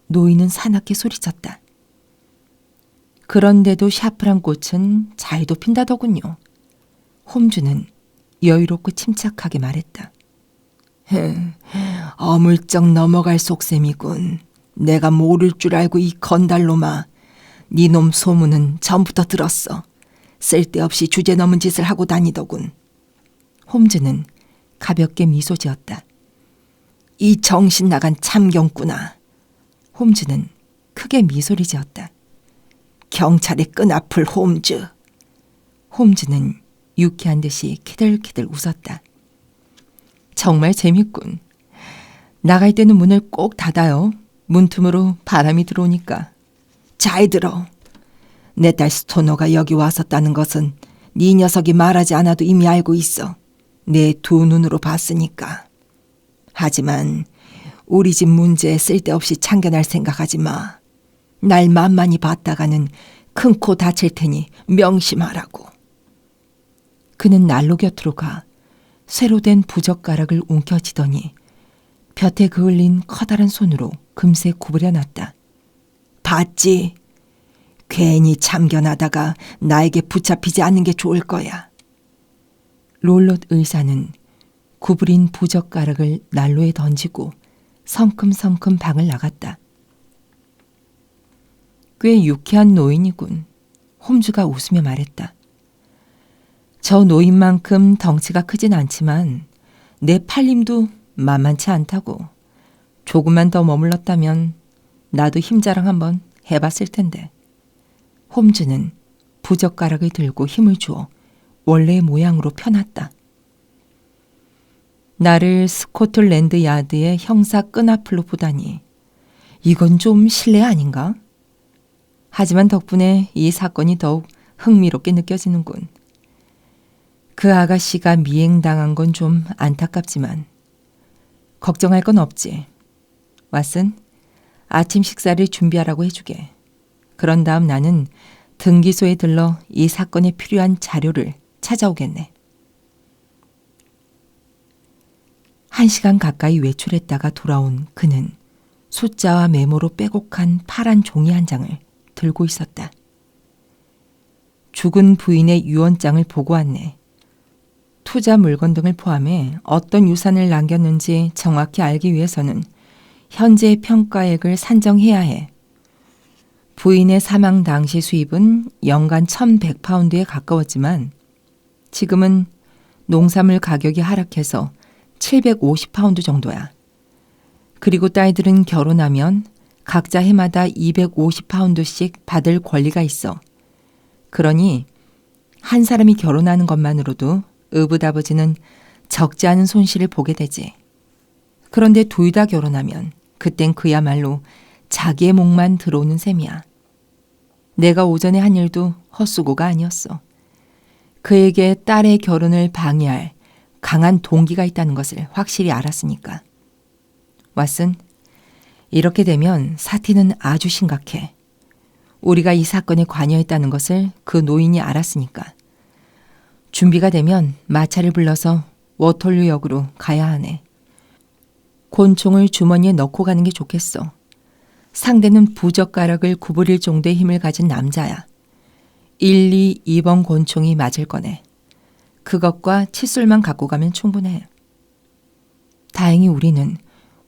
노인은 사납게 소리쳤다. 그런데도 샤프란 꽃은 잘도 핀다더군요. 홈즈는 여유롭고 침착하게 말했다. 어물쩍 넘어갈 속셈이군. 내가 모를 줄 알고 이 건달놈아. 니놈 소문은 전부터 들었어. 쓸데없이 주제 넘은 짓을 하고 다니더군. 홈즈는 가볍게 미소 지었다. 이 정신 나간 참경꾼아. 홈즈는 크게 미소를 지었다. 경찰의 끈앞을 홈즈. 홈즈는 유쾌한 듯이 키들키들 웃었다. 정말 재밌군. 나갈 때는 문을 꼭 닫아요. 문틈으로 바람이 들어오니까. 잘 들어. 내 딸 스토너가 여기 왔었다는 것은 네 녀석이 말하지 않아도 이미 알고 있어. 내 두 눈으로 봤으니까. 하지만 우리 집 문제에 쓸데없이 참견할 생각하지 마. 날 만만히 봤다가는 큰 코 다칠 테니 명심하라고. 그는 난로 곁으로 가 쇠로 된 부젓가락을 움켜쥐더니 볕에 그을린 커다란 손으로 금세 구부려놨다. 봤지? 괜히 참견하다가 나에게 붙잡히지 않는 게 좋을 거야. 롤롯 의사는 구부린 부젓가락을 난로에 던지고 성큼성큼 방을 나갔다. 꽤 유쾌한 노인이군. 홈즈가 웃으며 말했다. 저 노인만큼 덩치가 크진 않지만 내 팔림도 만만치 않다고. 조금만 더 머물렀다면 나도 힘자랑 한번 해봤을 텐데. 홈즈는 부젓가락을 들고 힘을 주어 원래의 모양으로 펴놨다. 나를 스코틀랜드 야드의 형사 끈앞으로 보다니 이건 좀 실례 아닌가? 하지만 덕분에 이 사건이 더욱 흥미롭게 느껴지는군. 그 아가씨가 미행당한 건 좀 안타깝지만 걱정할 건 없지. 왓슨, 아침 식사를 준비하라고 해주게. 그런 다음 나는 등기소에 들러 이 사건에 필요한 자료를 찾아오겠네. 1시간 가까이 외출했다가 돌아온 그는 숫자와 메모로 빼곡한 파란 종이 한 장을 들고 있었다. 죽은 부인의 유언장을 보고 왔네. 투자 물건 등을 포함해 어떤 유산을 남겼는지 정확히 알기 위해서는 현재 평가액을 산정해야 해. 부인의 사망 당시 수입은 연간 1,100파운드에 가까웠지만 지금은 농산물 가격이 하락해서 750파운드 정도야. 그리고 딸들은 결혼하면 각자 해마다 250파운드씩 받을 권리가 있어. 그러니 한 사람이 결혼하는 것만으로도 의붓아버지는 적지 않은 손실을 보게 되지. 그런데 둘 다 결혼하면 그땐 그야말로 자기의 몫만 들어오는 셈이야. 내가 오전에 한 일도 헛수고가 아니었어. 그에게 딸의 결혼을 방해할 강한 동기가 있다는 것을 확실히 알았으니까. 왓슨, 이렇게 되면 사태는 아주 심각해. 우리가 이 사건에 관여했다는 것을 그 노인이 알았으니까. 준비가 되면 마차를 불러서 워털류역으로 가야 하네. 곤총을 주머니에 넣고 가는 게 좋겠어. 상대는 부젓가락을 구부릴 정도의 힘을 가진 남자야. 1, 2, 2번 곤총이 맞을 거네. 그것과 칫솔만 갖고 가면 충분해. 다행히 우리는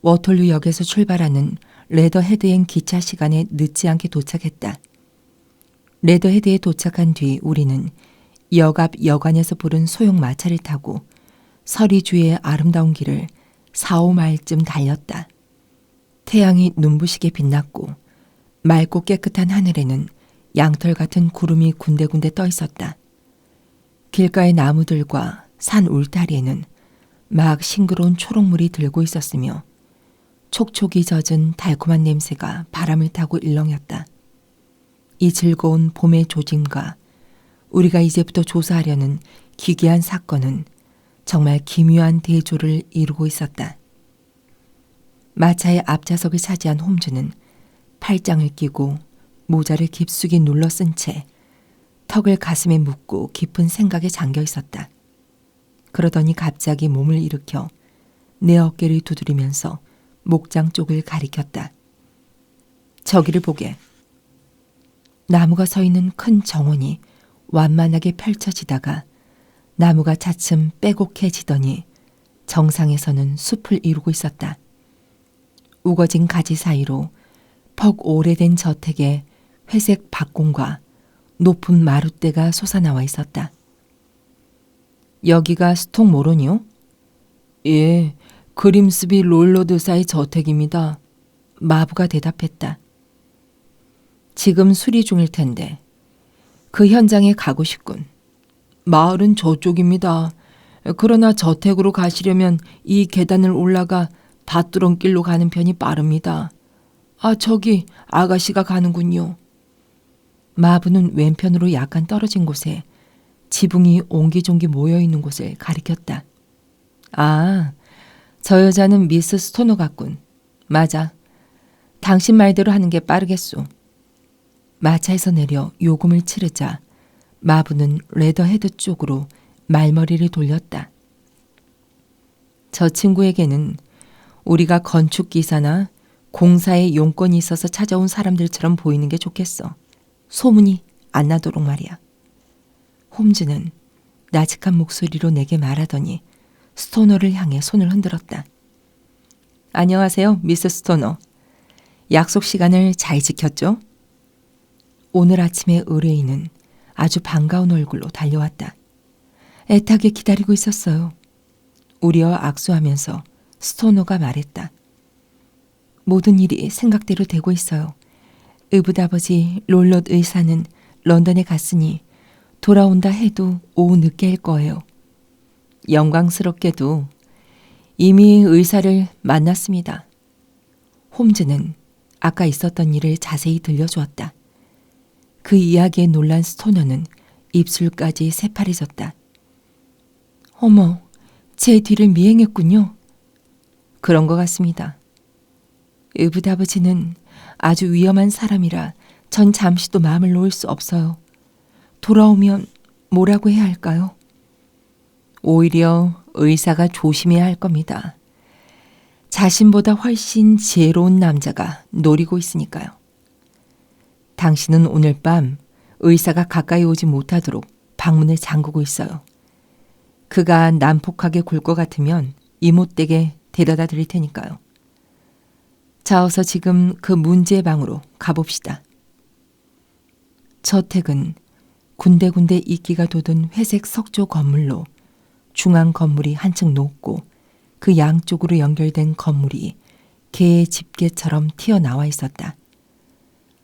워털류역에서 출발하는 레더헤드행 기차 시간에 늦지 않게 도착했다. 레더헤드에 도착한 뒤 우리는 역 앞 여관에서 부른 소형 마차를 타고 서리주의 아름다운 길을 4, 5마일쯤 달렸다. 태양이 눈부시게 빛났고 맑고 깨끗한 하늘에는 양털 같은 구름이 군데군데 떠 있었다. 길가의 나무들과 산 울타리에는 막 싱그러운 초록물이 들고 있었으며 촉촉이 젖은 달콤한 냄새가 바람을 타고 일렁였다. 이 즐거운 봄의 조짐과 우리가 이제부터 조사하려는 기괴한 사건은 정말 기묘한 대조를 이루고 있었다. 마차의 앞좌석을 차지한 홈즈는 팔짱을 끼고 모자를 깊숙이 눌러 쓴 채 턱을 가슴에 묻고 깊은 생각에 잠겨 있었다. 그러더니 갑자기 몸을 일으켜 내 어깨를 두드리면서 목장 쪽을 가리켰다. 저기를 보게. 나무가 서 있는 큰 정원이 완만하게 펼쳐지다가 나무가 차츰 빼곡해지더니 정상에서는 숲을 이루고 있었다. 우거진 가지 사이로 퍽 오래된 저택에 회색 박공과 높은 마룻대가 솟아나와 있었다. 여기가 스톡모론이요? 예, 그림스비 롤로드사의 저택입니다. 마부가 대답했다. 지금 수리 중일 텐데 그 현장에 가고 싶군. 마을은 저쪽입니다. 그러나 저택으로 가시려면 이 계단을 올라가 밭두렁길로 가는 편이 빠릅니다. 아, 저기 아가씨가 가는군요. 마부는 왼편으로 약간 떨어진 곳에 지붕이 옹기종기 모여있는 곳을 가리켰다. 아, 저 여자는 미스 스토너 같군. 맞아. 당신 말대로 하는 게 빠르겠소. 마차에서 내려 요금을 치르자 마부는 레더헤드 쪽으로 말머리를 돌렸다. 저 친구에게는 우리가 건축기사나 공사에 용건이 있어서 찾아온 사람들처럼 보이는 게 좋겠어. 소문이 안 나도록 말이야. 홈즈는 나직한 목소리로 내게 말하더니 스토너를 향해 손을 흔들었다. 안녕하세요, 미스 스토너. 약속 시간을 잘 지켰죠? 오늘 아침에 의뢰인은 아주 반가운 얼굴로 달려왔다. 애타게 기다리고 있었어요. 우리와 악수하면서 스토너가 말했다. 모든 일이 생각대로 되고 있어요. 의붓 아버지 롤럿 의사는 런던에 갔으니 돌아온다 해도 오후 늦게일 거예요. 영광스럽게도 이미 의사를 만났습니다. 홈즈는 아까 있었던 일을 자세히 들려주었다. 그 이야기에 놀란 스토너는 입술까지 새파래졌다. 어머, 제 뒤를 미행했군요. 그런 것 같습니다. 의붓 아버지는 아주 위험한 사람이라 전 잠시도 마음을 놓을 수 없어요. 돌아오면 뭐라고 해야 할까요? 오히려 의사가 조심해야 할 겁니다. 자신보다 훨씬 지혜로운 남자가 노리고 있으니까요. 당신은 오늘 밤 의사가 가까이 오지 못하도록 방문을 잠그고 있어요. 그가 난폭하게 굴 것 같으면 이못되게 데려다 드릴 테니까요. 자, 어서 지금 그 문제의 방으로 가봅시다. 저택은 군데군데 이끼가 돋은 회색 석조 건물로 중앙 건물이 한층 높고 그 양쪽으로 연결된 건물이 개의 집게처럼 튀어나와 있었다.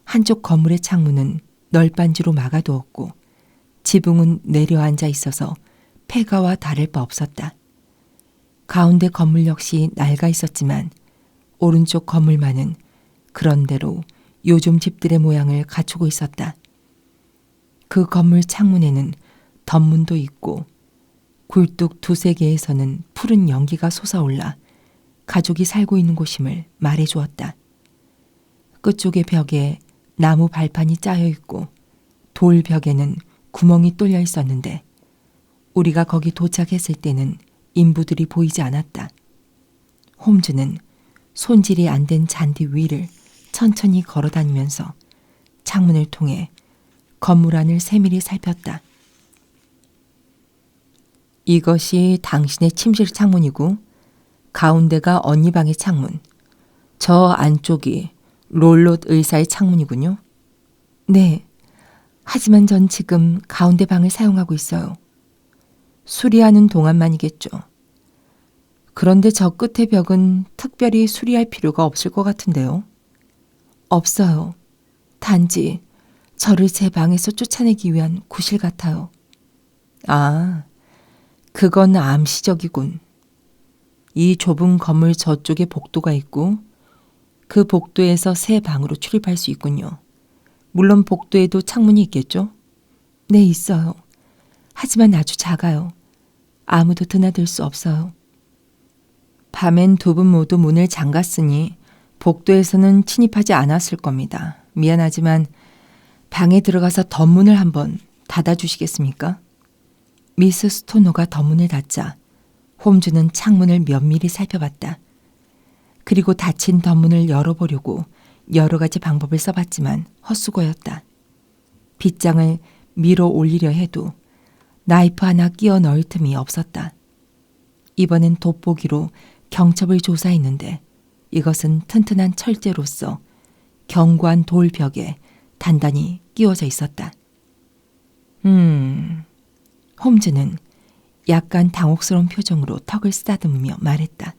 한쪽 건물의 창문은 널빤지로 막아두었고 지붕은 내려앉아 있어서 폐가와 다를 바 없었다. 가운데 건물 역시 낡아 있었지만 오른쪽 건물만은 그런대로 요즘 집들의 모양을 갖추고 있었다. 그 건물 창문에는 덧문도 있고 굴뚝 두세 개에서는 푸른 연기가 솟아올라 가족이 살고 있는 곳임을 말해주었다. 끝쪽의 벽에 나무 발판이 짜여 있고 돌 벽에는 구멍이 뚫려 있었는데 우리가 거기 도착했을 때는 인부들이 보이지 않았다. 홈즈는 손질이 안 된 잔디 위를 천천히 걸어 다니면서 창문을 통해 건물 안을 세밀히 살폈다. 이것이 당신의 침실 창문이고 가운데가 언니 방의 창문, 저 안쪽이 롤롯 의사의 창문이군요. 네, 하지만 전 지금 가운데 방을 사용하고 있어요. 수리하는 동안만이겠죠. 그런데 저 끝의 벽은 특별히 수리할 필요가 없을 것 같은데요. 없어요. 단지 저를 제 방에서 쫓아내기 위한 구실 같아요. 아, 그건 암시적이군. 이 좁은 건물 저쪽에 복도가 있고 그 복도에서 새 방으로 출입할 수 있군요. 물론 복도에도 창문이 있겠죠? 네, 있어요. 하지만 아주 작아요. 아무도 드나들 수 없어요. 밤엔 두 분 모두 문을 잠갔으니 복도에서는 침입하지 않았을 겁니다. 미안하지만 방에 들어가서 덧문을 한번 닫아주시겠습니까? 미스 스토너가 덧문을 닫자 홈즈는 창문을 면밀히 살펴봤다. 그리고 닫힌 덧문을 열어보려고 여러 가지 방법을 써봤지만 헛수고였다. 빗장을 밀어 올리려 해도 나이프 하나 끼워 넣을 틈이 없었다. 이번엔 돋보기로 경첩을 조사했는데 이것은 튼튼한 철제로서 견고한 돌벽에 단단히 끼워져 있었다. 홈즈는 약간 당혹스러운 표정으로 턱을 쓰다듬으며 말했다.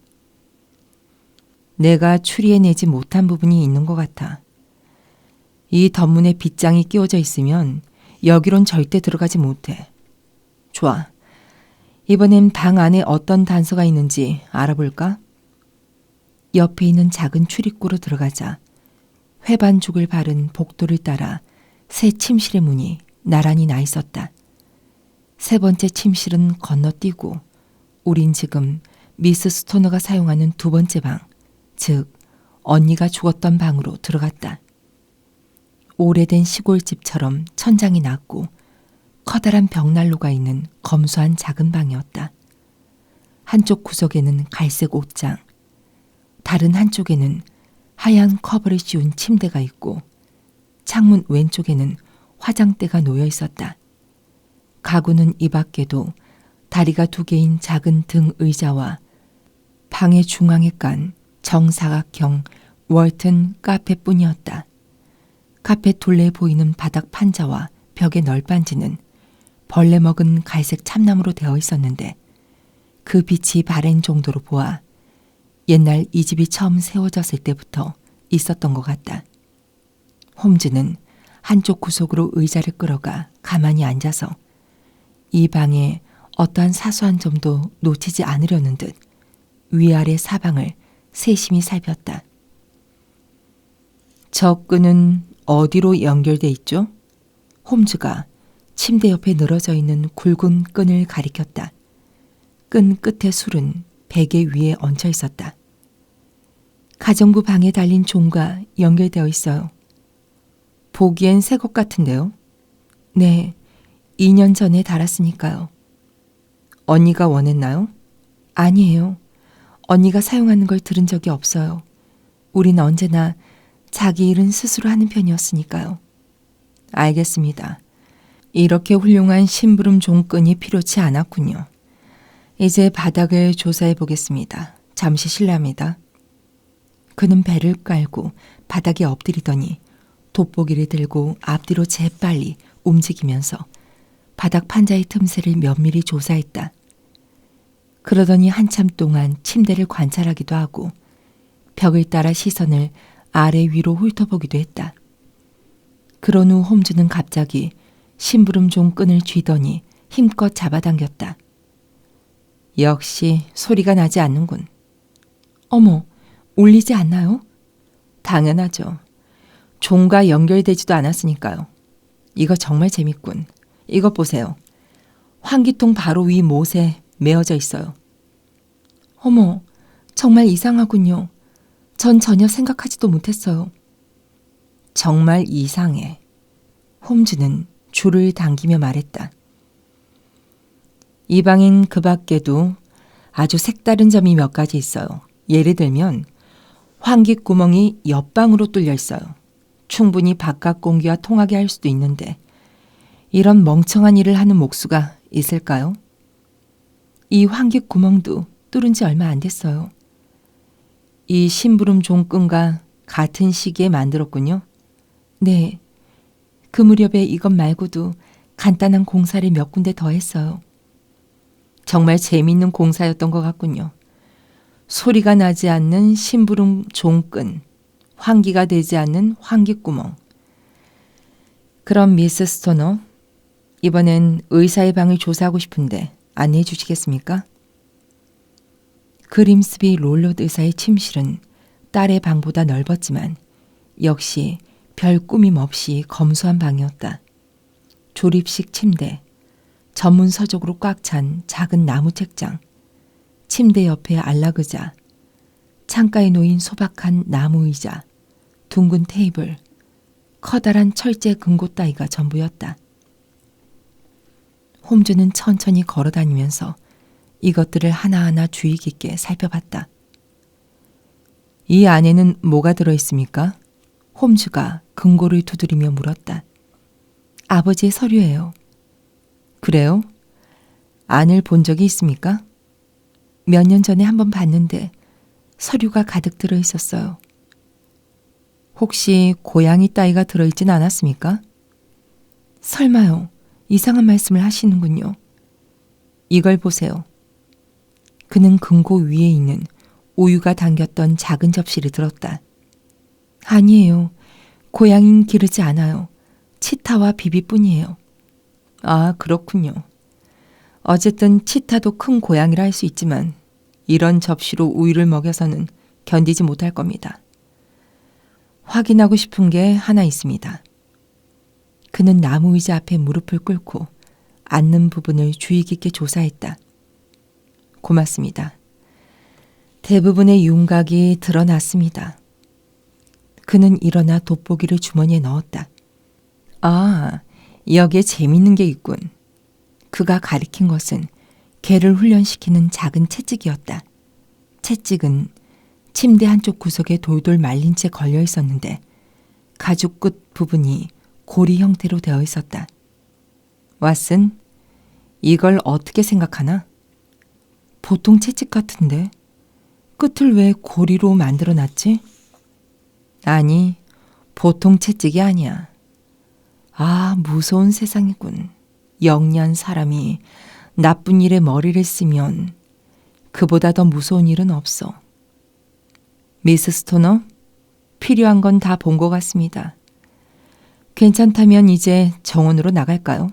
내가 추리해내지 못한 부분이 있는 것 같아. 이 덧문에 빗장이 끼워져 있으면 여기론 절대 들어가지 못해. 좋아. 이번엔 방 안에 어떤 단서가 있는지 알아볼까? 옆에 있는 작은 출입구로 들어가자 회반죽을 바른 복도를 따라 새 침실의 문이 나란히 나 있었다. 세 번째 침실은 건너뛰고 우린 지금 미스 스토너가 사용하는 두 번째 방, 즉 언니가 죽었던 방으로 들어갔다. 오래된 시골집처럼 천장이 낮고 커다란 벽난로가 있는 검소한 작은 방이었다. 한쪽 구석에는 갈색 옷장, 다른 한쪽에는 하얀 커버를 씌운 침대가 있고 창문 왼쪽에는 화장대가 놓여 있었다. 가구는 이 밖에도 다리가 두 개인 작은 등 의자와 방의 중앙에 깐 정사각형 월튼 카페뿐이었다. 카페 둘레에 보이는 바닥 판자와 벽의 널빤지는 벌레 먹은 갈색 참나무로 되어 있었는데 그 빛이 바랜 정도로 보아 옛날 이 집이 처음 세워졌을 때부터 있었던 것 같다. 홈즈는 한쪽 구석으로 의자를 끌어가 가만히 앉아서 이 방에 어떠한 사소한 점도 놓치지 않으려는 듯 위아래 사방을 세심히 살폈다. 저 끈은 어디로 연결돼 있죠? 홈즈가 침대 옆에 늘어져 있는 굵은 끈을 가리켰다. 끈 끝의 술은 베개 위에 얹혀 있었다. 가정부 방에 달린 종과 연결되어 있어요. 보기엔 새 것 같은데요? 네, 2년 전에 달았으니까요. 언니가 원했나요? 아니에요. 언니가 사용하는 걸 들은 적이 없어요. 우린 언제나 자기 일은 스스로 하는 편이었으니까요. 알겠습니다. 이렇게 훌륭한 심부름 종끈이 필요치 않았군요. 이제 바닥을 조사해 보겠습니다. 잠시 실례합니다. 그는 배를 깔고 바닥에 엎드리더니 돋보기를 들고 앞뒤로 재빨리 움직이면서 바닥 판자의 틈새를 면밀히 조사했다. 그러더니 한참 동안 침대를 관찰하기도 하고 벽을 따라 시선을 아래 위로 훑어보기도 했다. 그런 후 홈즈는 갑자기 심부름 종 끈을 쥐더니 힘껏 잡아당겼다. 역시 소리가 나지 않는군. 어머, 울리지 않나요? 당연하죠. 종과 연결되지도 않았으니까요. 이거 정말 재밌군. 이것 보세요. 환기통 바로 위 못에 메어져 있어요. 어머, 정말 이상하군요. 전 전혀 생각하지도 못했어요. 정말 이상해. 홈즈는 줄을 당기며 말했다. 이 방엔 그 밖에도 아주 색다른 점이 몇 가지 있어요. 예를 들면 환기 구멍이 옆방으로 뚫려 있어요. 충분히 바깥 공기와 통하게 할 수도 있는데 이런 멍청한 일을 하는 목수가 있을까요? 이 환기 구멍도 뚫은 지 얼마 안 됐어요. 이 심부름 종끈과 같은 시기에 만들었군요. 네, 그 무렵에 이것 말고도 간단한 공사를 몇 군데 더 했어요. 정말 재미있는 공사였던 것 같군요. 소리가 나지 않는 심부름 종끈, 환기가 되지 않는 환기구멍. 그럼 미스 스토너, 이번엔 의사의 방을 조사하고 싶은데 안내해 주시겠습니까? 그림스비 롤롯 의사의 침실은 딸의 방보다 넓었지만 역시 별 꾸밈 없이 검소한 방이었다. 조립식 침대, 전문 서적으로 꽉 찬 작은 나무 책장, 침대 옆에 안락의자, 창가에 놓인 소박한 나무 의자, 둥근 테이블, 커다란 철제 금고 따위가 전부였다. 홈즈는 천천히 걸어다니면서 이것들을 하나하나 주의 깊게 살펴봤다. 이 안에는 뭐가 들어있습니까? 홈즈가 금고를 두드리며 물었다. 아버지의 서류예요. 그래요? 안을 본 적이 있습니까? 몇 년 전에 한번 봤는데 서류가 가득 들어있었어요. 혹시 고양이 따위가 들어있진 않았습니까? 설마요. 이상한 말씀을 하시는군요. 이걸 보세요. 그는 금고 위에 있는 우유가 담겼던 작은 접시를 들었다. 아니에요. 고양이는 기르지 않아요. 치타와 비비뿐이에요. 아, 그렇군요. 어쨌든 치타도 큰 고양이라 할 수 있지만 이런 접시로 우유를 먹여서는 견디지 못할 겁니다. 확인하고 싶은 게 하나 있습니다. 그는 나무 의자 앞에 무릎을 꿇고 앉는 부분을 주의 깊게 조사했다. 고맙습니다. 대부분의 윤곽이 드러났습니다. 그는 일어나 돋보기를 주머니에 넣었다. 아, 여기에 재밌는 게 있군. 그가 가리킨 것은 개를 훈련시키는 작은 채찍이었다. 채찍은 침대 한쪽 구석에 돌돌 말린 채 걸려 있었는데 가죽 끝 부분이 고리 형태로 되어 있었다. 왓슨, 이걸 어떻게 생각하나? 보통 채찍 같은데 끝을 왜 고리로 만들어 놨지? 아니, 보통 채찍이 아니야. 아, 무서운 세상이군. 영리한 사람이 나쁜 일에 머리를 쓰면 그보다 더 무서운 일은 없어. 미스 스토너, 필요한 건 다 본 것 같습니다. 괜찮다면 이제 정원으로 나갈까요?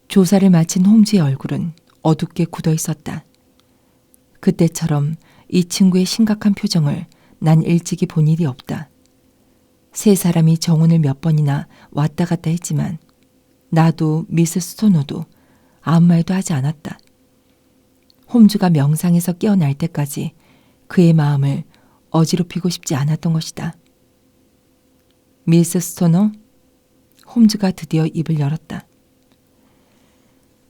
조사를 마친 홈즈의 얼굴은 어둡게 굳어 있었다. 그때처럼 이 친구의 심각한 표정을 난 일찍이 본 일이 없다. 세 사람이 정원을 몇 번이나 왔다 갔다 했지만 나도 미스 스토너도 아무 말도 하지 않았다. 홈즈가 명상에서 깨어날 때까지 그의 마음을 어지럽히고 싶지 않았던 것이다. 미스 스토너, 홈즈가 드디어 입을 열었다.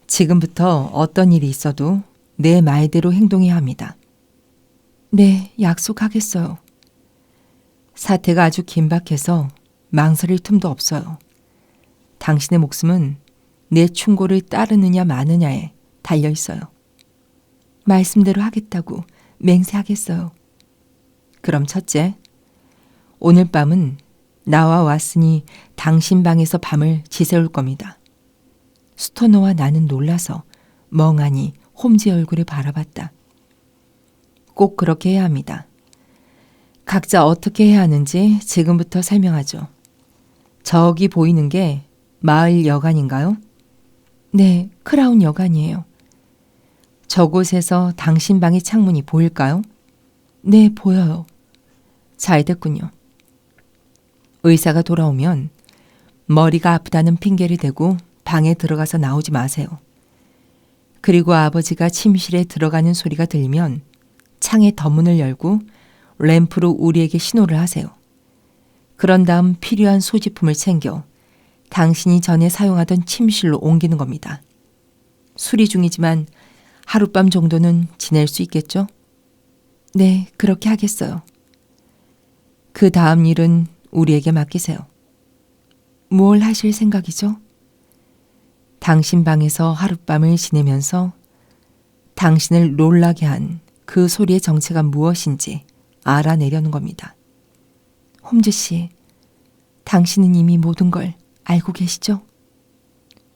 지금부터 어떤 일이 있어도 내 말대로 행동해야 합니다. 네, 약속하겠어요. 사태가 아주 긴박해서 망설일 틈도 없어요. 당신의 목숨은 내 충고를 따르느냐 마느냐에 달려 있어요. 말씀대로 하겠다고 맹세하겠어요. 그럼 첫째, 오늘 밤은 나와 왓슨이 당신 방에서 밤을 지새울 겁니다. 스토너와 나는 놀라서 멍하니 홈즈의 얼굴을 바라봤다. 꼭 그렇게 해야 합니다. 각자 어떻게 해야 하는지 지금부터 설명하죠. 저기 보이는 게 마을 여관인가요? 네, 크라운 여관이에요. 저곳에서 당신 방의 창문이 보일까요? 네, 보여요. 잘 됐군요. 의사가 돌아오면 머리가 아프다는 핑계를 대고 방에 들어가서 나오지 마세요. 그리고 아버지가 침실에 들어가는 소리가 들리면 창의 덧문을 열고 램프로 우리에게 신호를 하세요. 그런 다음 필요한 소지품을 챙겨 당신이 전에 사용하던 침실로 옮기는 겁니다. 수리 중이지만 하룻밤 정도는 지낼 수 있겠죠? 네, 그렇게 하겠어요. 그 다음 일은 우리에게 맡기세요. 뭘 하실 생각이죠? 당신 방에서 하룻밤을 지내면서 당신을 놀라게 한 그 소리의 정체가 무엇인지 알아내려는 겁니다. 홈즈 씨, 당신은 이미 모든 걸 알고 계시죠?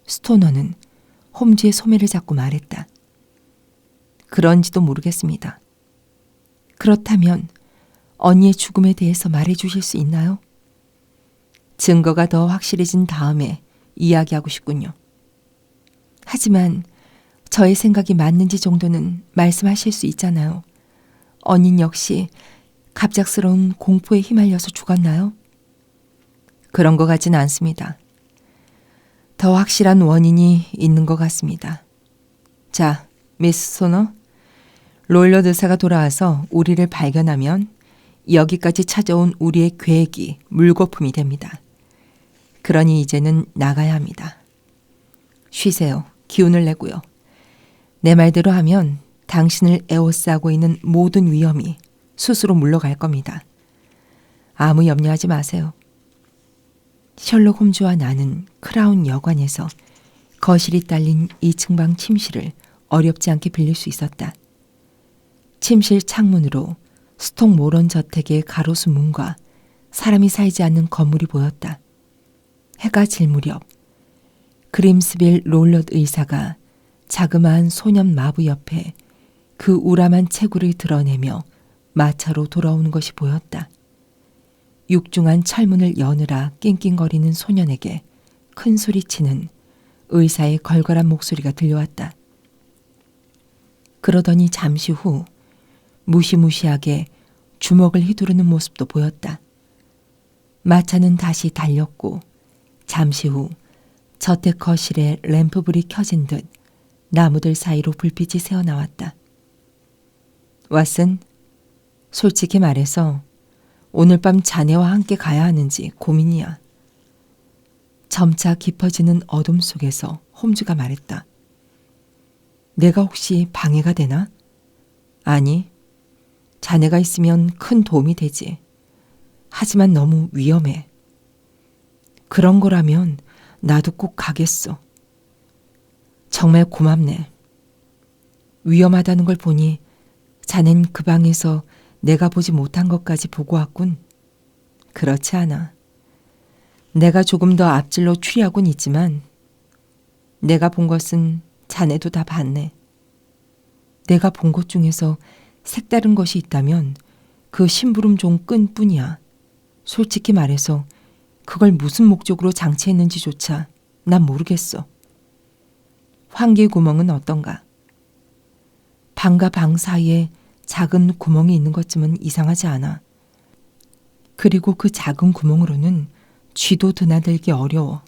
스토너는 홈즈의 소매를 잡고 말했다. 그런지도 모르겠습니다. 그렇다면 언니의 죽음에 대해서 말해 주실 수 있나요? 증거가 더 확실해진 다음에 이야기하고 싶군요. 하지만 저의 생각이 맞는지 정도는 말씀하실 수 있잖아요. 언닌 역시 갑작스러운 공포에 휘말려서 죽었나요? 그런 것 같진 않습니다. 더 확실한 원인이 있는 것 같습니다. 자, 미스 소너, 롤러 의사가 돌아와서 우리를 발견하면 여기까지 찾아온 우리의 계획이 물거품이 됩니다. 그러니 이제는 나가야 합니다. 쉬세요. 기운을 내고요. 내 말대로 하면 당신을 에워싸고 있는 모든 위험이 스스로 물러갈 겁니다. 아무 염려하지 마세요. 셜록 홈즈와 나는 크라운 여관에서 거실이 딸린 2층 방 침실을 어렵지 않게 빌릴 수 있었다. 침실 창문으로 스톡 모런 저택의 가로수 문과 사람이 살지 않는 건물이 보였다. 해가 질 무렵 그림스빌 롤럿 의사가 자그마한 소년 마부 옆에 그 우람한 체구를 드러내며 마차로 돌아오는 것이 보였다. 육중한 철문을 여느라 낑낑거리는 소년에게 큰 소리치는 의사의 걸걸한 목소리가 들려왔다. 그러더니 잠시 후 무시무시하게 주먹을 휘두르는 모습도 보였다. 마차는 다시 달렸고 잠시 후 저택 거실에 램프불이 켜진 듯 나무들 사이로 불빛이 새어나왔다. 왓슨, 솔직히 말해서 오늘 밤 자네와 함께 가야 하는지 고민이야. 점차 깊어지는 어둠 속에서 홈즈가 말했다. 내가 혹시 방해가 되나? 아니, 자네가 있으면 큰 도움이 되지. 하지만 너무 위험해. 그런 거라면 나도 꼭 가겠어. 정말 고맙네. 위험하다는 걸 보니 자넨 그 방에서 내가 보지 못한 것까지 보고 왔군. 그렇지 않아. 내가 조금 더 앞질러 추리하곤 있지만 내가 본 것은 자네도 다 봤네. 내가 본 것 중에서 색다른 것이 있다면 그 심부름종 끈뿐이야. 솔직히 말해서 그걸 무슨 목적으로 장치했는지조차 난 모르겠어. 환기 구멍은 어떤가? 방과 방 사이에 작은 구멍이 있는 것쯤은 이상하지 않아. 그리고 그 작은 구멍으로는 쥐도 드나들기 어려워.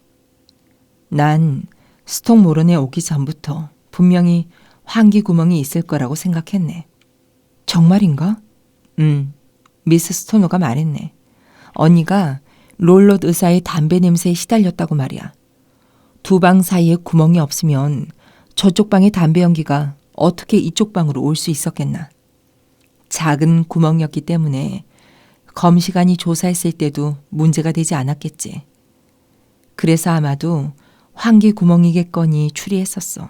난 스톡모런에 오기 전부터 분명히 환기 구멍이 있을 거라고 생각했네. 정말인가? 미스 스토너가 말했네. 언니가 롤럿 의사의 담배 냄새에 시달렸다고 말이야. 두 방 사이에 구멍이 없으면 저쪽 방의 담배 연기가 어떻게 이쪽 방으로 올 수 있었겠나. 작은 구멍이었기 때문에 검시관이 조사했을 때도 문제가 되지 않았겠지. 그래서 아마도 환기 구멍이겠거니 추리했었어.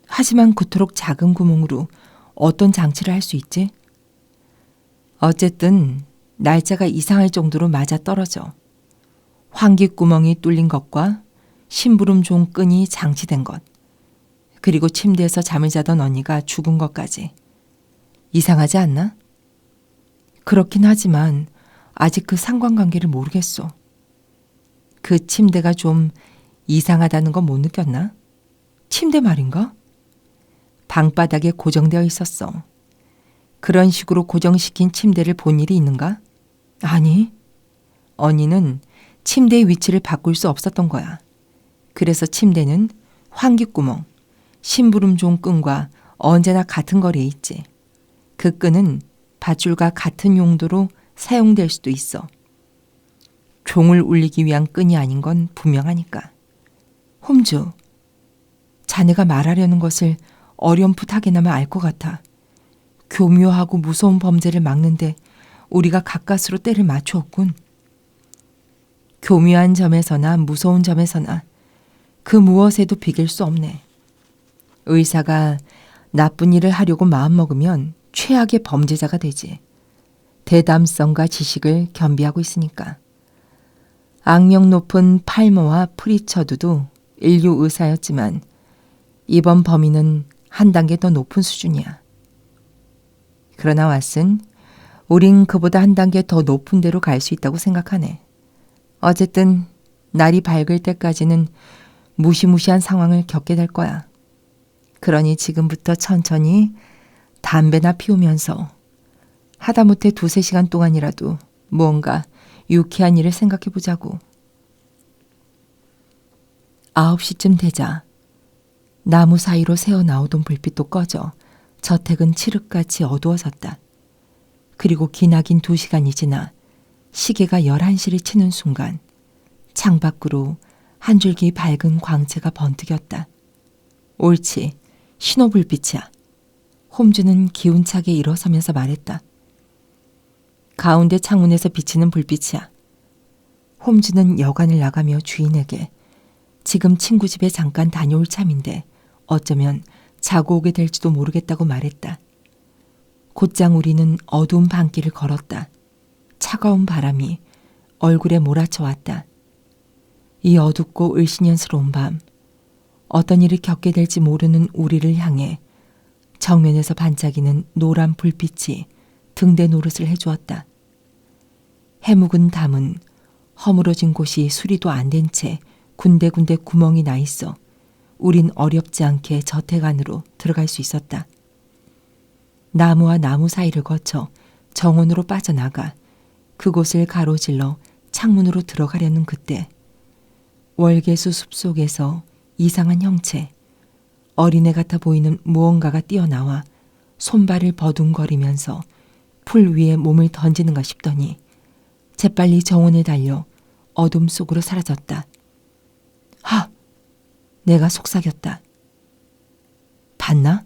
하지만 그토록 작은 구멍으로 어떤 장치를 할 수 있지? 어쨌든 날짜가 이상할 정도로 맞아 떨어져. 환기 구멍이 뚫린 것과 심부름종 끈이 장치된 것, 그리고 침대에서 잠을 자던 언니가 죽은 것까지. 이상하지 않나? 그렇긴 하지만 아직 그 상관관계를 모르겠어. 그 침대가 좀 이상하다는 건 못 느꼈나? 침대 말인가? 방바닥에 고정되어 있었어. 그런 식으로 고정시킨 침대를 본 일이 있는가? 아니, 언니는 침대의 위치를 바꿀 수 없었던 거야. 그래서 침대는 환기구멍, 심부름종 끈과 언제나 같은 거리에 있지. 그 끈은 밧줄과 같은 용도로 사용될 수도 있어. 종을 울리기 위한 끈이 아닌 건 분명하니까. 홈즈, 자네가 말하려는 것을 어렴풋하게나마 알 것 같아. 교묘하고 무서운 범죄를 막는데 우리가 가까스로 때를 맞추었군. 교묘한 점에서나 무서운 점에서나 그 무엇에도 비길 수 없네. 의사가 나쁜 일을 하려고 마음먹으면 최악의 범죄자가 되지. 대담성과 지식을 겸비하고 있으니까. 악명 높은 팔머와 프리처드도 인류 의사였지만 이번 범인은 한 단계 더 높은 수준이야. 그러나 왓슨, 우린 그보다 한 단계 더 높은 데로 갈 수 있다고 생각하네. 어쨌든 날이 밝을 때까지는 무시무시한 상황을 겪게 될 거야. 그러니 지금부터 천천히 담배나 피우면서 하다못해 2-3시간 동안이라도 무언가 유쾌한 일을 생각해 보자고. 9시쯤 되자 나무 사이로 새어나오던 불빛도 꺼져 저택은 칠흑같이 어두워졌다. 그리고 기나긴 2시간이 지나 시계가 11시를 치는 순간 창밖으로 한 줄기 밝은 광채가 번뜩였다. 옳지, 신호불빛이야. 홈즈는 기운차게 일어서면서 말했다. 가운데 창문에서 비치는 불빛이야. 홈즈는 여관을 나가며 주인에게 지금 친구 집에 잠깐 다녀올 참인데 어쩌면 자고 오게 될지도 모르겠다고 말했다. 곧장 우리는 어두운 밤길을 걸었다. 차가운 바람이 얼굴에 몰아쳐 왔다. 이 어둡고 을씨년스러운 밤, 어떤 일을 겪게 될지 모르는 우리를 향해 정면에서 반짝이는 노란 불빛이 등대 노릇을 해주었다. 해묵은 담은 허물어진 곳이 수리도 안 된 채 군데군데 구멍이 나 있어 우린 어렵지 않게 저택 안으로 들어갈 수 있었다. 나무와 나무 사이를 거쳐 정원으로 빠져나가 그곳을 가로질러 창문으로 들어가려는 그때 월계수 숲속에서 이상한 형체, 어린애 같아 보이는 무언가가 뛰어나와 손발을 버둥거리면서 풀 위에 몸을 던지는가 싶더니 재빨리 정원에 달려 어둠 속으로 사라졌다. 하! 내가 속삭였다. 봤나?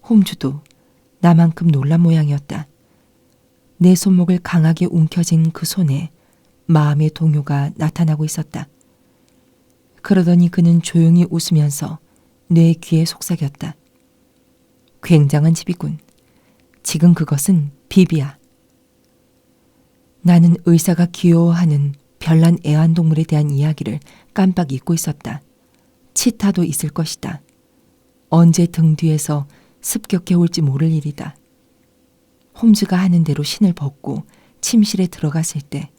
홈즈도 나만큼 놀란 모양이었다. 내 손목을 강하게 움켜쥔 그 손에 마음의 동요가 나타나고 있었다. 그러더니 그는 조용히 웃으면서 내 귀에 속삭였다. 굉장한 집이군. 지금 그것은 비비야. 나는 의사가 귀여워하는 별난 애완동물에 대한 이야기를 깜빡 잊고 있었다. 치타도 있을 것이다. 언제 등 뒤에서 습격해 올지 모를 일이다. 홈즈가 하는 대로 신을 벗고 침실에 들어갔을 때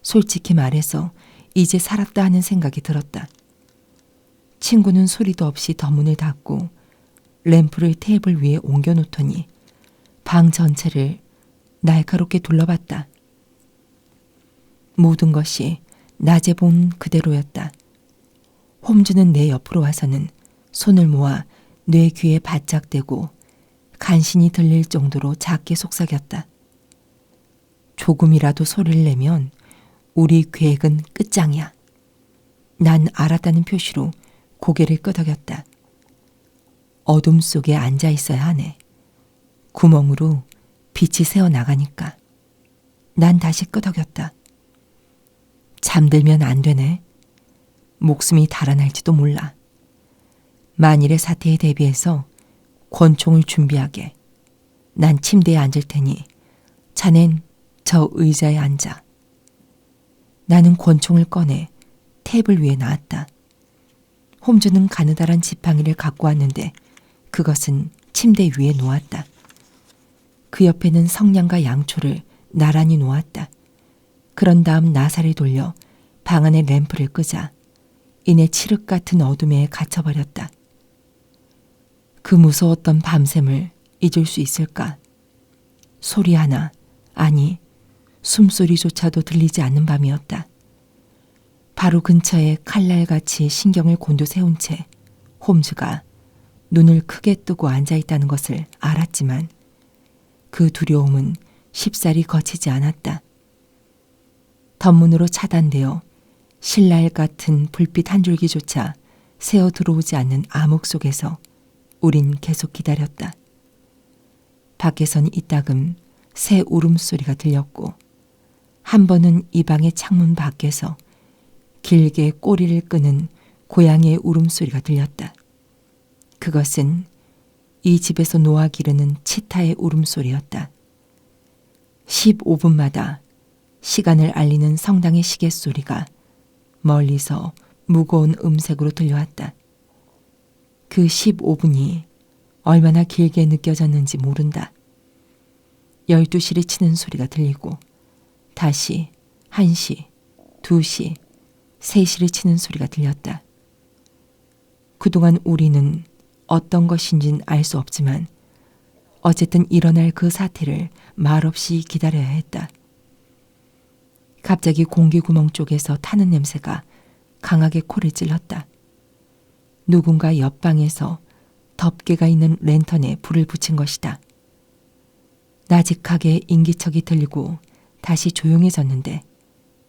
솔직히 말해서 이제 살았다 하는 생각이 들었다. 친구는 소리도 없이 덧문을 닫고 램프를 테이블 위에 옮겨놓더니 방 전체를 날카롭게 둘러봤다. 모든 것이 낮에 본 그대로였다. 홈즈는 내 옆으로 와서는 손을 모아 내 귀에 바짝 대고 간신히 들릴 정도로 작게 속삭였다. 조금이라도 소리를 내면 우리 계획은 끝장이야. 난 알았다는 표시로 고개를 끄덕였다. 어둠 속에 앉아 있어야 하네. 구멍으로 빛이 새어나가니까. 난 다시 끄덕였다. 잠들면 안 되네. 목숨이 달아날지도 몰라. 만일의 사태에 대비해서 권총을 준비하게. 난 침대에 앉을 테니 자넨 저 의자에 앉아. 나는 권총을 꺼내 테이블 위에 놨다. 홈즈는 가느다란 지팡이를 갖고 왔는데 그것은 침대 위에 놓았다. 그 옆에는 성냥과 양초를 나란히 놓았다. 그런 다음 나사를 돌려 방 안의 램프를 끄자 이내 칠흑 같은 어둠에 갇혀버렸다. 그 무서웠던 밤샘을 잊을 수 있을까? 소리 하나, 아니 숨소리조차도 들리지 않는 밤이었다. 바로 근처에 칼날같이 신경을 곤두세운 채 홈즈가 눈을 크게 뜨고 앉아있다는 것을 알았지만 그 두려움은 쉽사리 거치지 않았다. 덧문으로 차단되어 신랄 같은 불빛 한 줄기조차 새어 들어오지 않는 암흑 속에서 우린 계속 기다렸다. 밖에선 이따금 새 울음소리가 들렸고 한 번은 이 방의 창문 밖에서 길게 꼬리를 끄는 고양이의 울음소리가 들렸다. 그것은 이 집에서 노아 기르는 치타의 울음소리였다. 15분마다 시간을 알리는 성당의 시계 소리가 멀리서 무거운 음색으로 들려왔다. 그 15분이 얼마나 길게 느껴졌는지 모른다. 12시를 치는 소리가 들리고 다시 1시, 2시, 3시를 치는 소리가 들렸다. 그동안 우리는 어떤 것인진 알 수 없지만 어쨌든 일어날 그 사태를 말없이 기다려야 했다. 갑자기 공기구멍 쪽에서 타는 냄새가 강하게 코를 찔렀다. 누군가 옆방에서 덮개가 있는 랜턴에 불을 붙인 것이다. 나직하게 인기척이 들리고 다시 조용해졌는데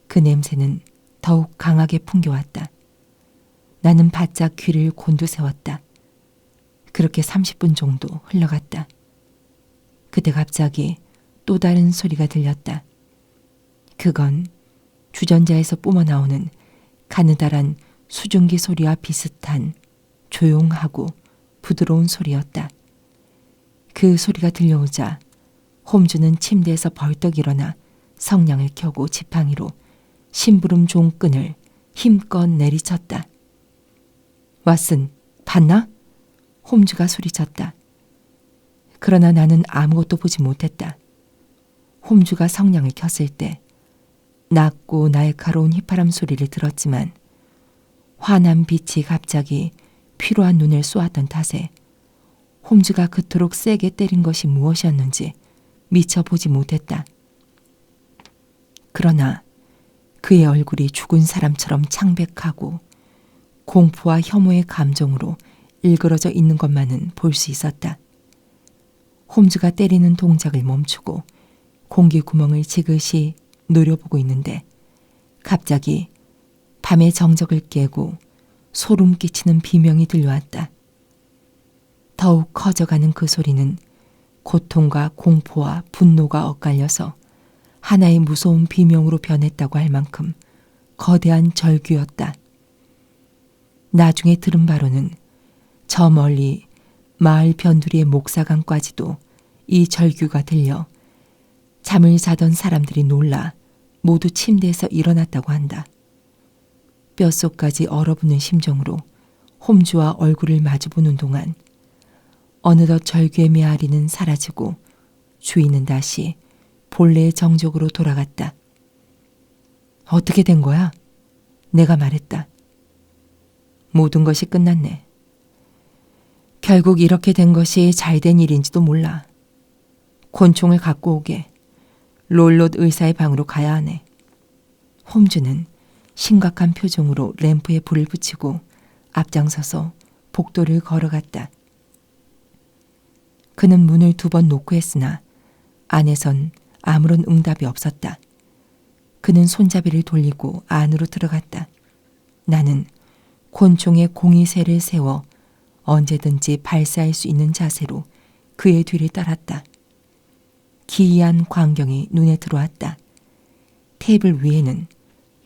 그 냄새는 더욱 강하게 풍겨왔다. 나는 바짝 귀를 곤두세웠다. 그렇게 30분 정도 흘러갔다. 그때 갑자기 또 다른 소리가 들렸다. 그건 주전자에서 뿜어나오는 가느다란 수증기 소리와 비슷한 조용하고 부드러운 소리였다. 그 소리가 들려오자 홈즈는 침대에서 벌떡 일어나 성냥을 켜고 지팡이로 심부름 종끈을 힘껏 내리쳤다. 왓슨, 봤나? 홈즈가 소리쳤다. 그러나 나는 아무것도 보지 못했다. 홈즈가 성냥을 켰을 때 낮고 날카로운 휘파람 소리를 들었지만 환한 빛이 갑자기 피로한 눈을 쏘았던 탓에 홈즈가 그토록 세게 때린 것이 무엇이었는지 미처 보지 못했다. 그러나 그의 얼굴이 죽은 사람처럼 창백하고 공포와 혐오의 감정으로 일그러져 있는 것만은 볼 수 있었다. 홈즈가 때리는 동작을 멈추고 공기 구멍을 지그시 노려보고 있는데 갑자기 밤의 정적을 깨고 소름 끼치는 비명이 들려왔다. 더욱 커져가는 그 소리는 고통과 공포와 분노가 엇갈려서 하나의 무서운 비명으로 변했다고 할 만큼 거대한 절규였다. 나중에 들은 바로는 저 멀리 마을 변두리의 목사강까지도 이 절규가 들려 잠을 자던 사람들이 놀라 모두 침대에서 일어났다고 한다. 뼛속까지 얼어붙는 심정으로 홈즈와 얼굴을 마주보는 동안 어느덧 절규의 메아리는 사라지고 주인은 다시 본래의 정적으로 돌아갔다. 어떻게 된 거야? 내가 말했다. 모든 것이 끝났네. 결국 이렇게 된 것이 잘된 일인지도 몰라. 권총을 갖고 오게. 롤롯 의사의 방으로 가야 하네. 홈즈는 심각한 표정으로 램프에 불을 붙이고 앞장서서 복도를 걸어갔다. 그는 문을 2번 놓고 했으나 안에선 아무런 응답이 없었다. 그는 손잡이를 돌리고 안으로 들어갔다. 나는 권총에 공이새를 세워 언제든지 발사할 수 있는 자세로 그의 뒤를 따랐다. 기이한 광경이 눈에 들어왔다. 테이블 위에는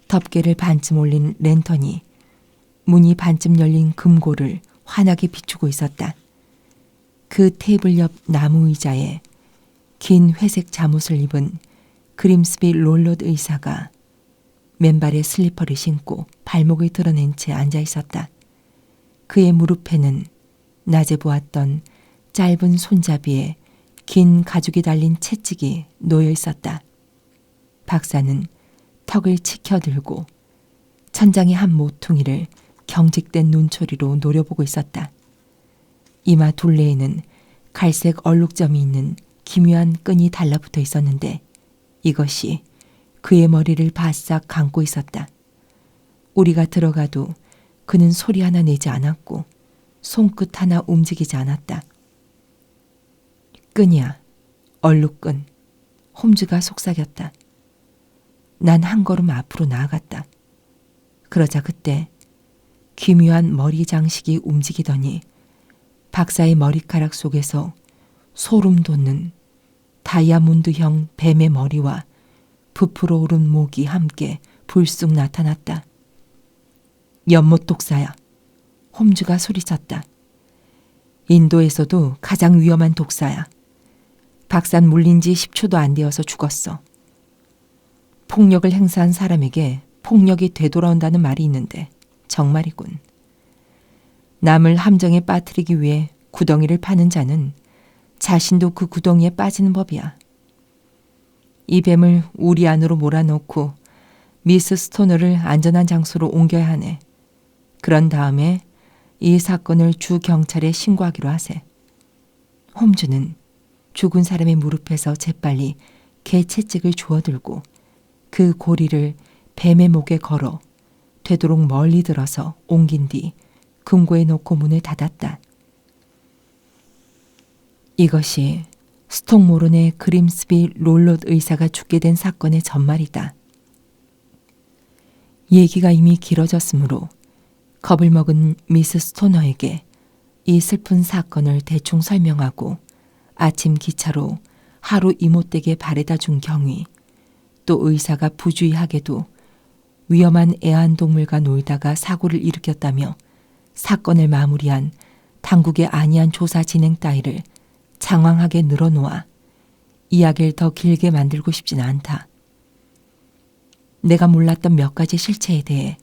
덮개를 반쯤 올린 랜턴이 문이 반쯤 열린 금고를 환하게 비추고 있었다. 그 테이블 옆 나무 의자에 긴 회색 잠옷을 입은 그림스비 롤롯 의사가 맨발에 슬리퍼를 신고 발목을 드러낸 채 앉아 있었다. 그의 무릎에는 낮에 보았던 짧은 손잡이에 긴 가죽이 달린 채찍이 놓여 있었다. 박사는 턱을 치켜들고 천장의 한 모퉁이를 경직된 눈초리로 노려보고 있었다. 이마 둘레에는 갈색 얼룩점이 있는 기묘한 끈이 달라붙어 있었는데 이것이 그의 머리를 바싹 감고 있었다. 우리가 들어가도 그는 소리 하나 내지 않았고 손끝 하나 움직이지 않았다. 끈이야. 얼룩끈. 홈즈가 속삭였다. 난 한 걸음 앞으로 나아갔다. 그러자 그때 기묘한 머리 장식이 움직이더니 박사의 머리카락 속에서 소름 돋는 다이아몬드형 뱀의 머리와 부풀어 오른 목이 함께 불쑥 나타났다. 연못 독사야. 홈즈가 소리쳤다. 인도에서도 가장 위험한 독사야. 박산 물린 지 10초도 안 되어서 죽었어. 폭력을 행사한 사람에게 폭력이 되돌아온다는 말이 있는데 정말이군. 남을 함정에 빠뜨리기 위해 구덩이를 파는 자는 자신도 그 구덩이에 빠지는 법이야. 이 뱀을 우리 안으로 몰아넣고 미스 스토너를 안전한 장소로 옮겨야 하네. 그런 다음에 이 사건을 주 경찰에 신고하기로 하세. 홈즈는 죽은 사람의 무릎에서 재빨리 개 채찍을 주워들고 그 고리를 뱀의 목에 걸어 되도록 멀리 들어서 옮긴 뒤 금고에 넣고 문을 닫았다. 이것이 스톡모론의 그림스비 롤롯 의사가 죽게 된 사건의 전말이다. 얘기가 이미 길어졌으므로 겁을 먹은 미스 스토너에게 이 슬픈 사건을 대충 설명하고 아침 기차로 하루 이못되게 바래다 준 경위, 또 의사가 부주의하게도 위험한 애완동물과 놀다가 사고를 일으켰다며 사건을 마무리한 당국의 안이한 조사 진행 따위를 장황하게 늘어놓아 이야기를 더 길게 만들고 싶지는 않다. 내가 몰랐던 몇 가지 실체에 대해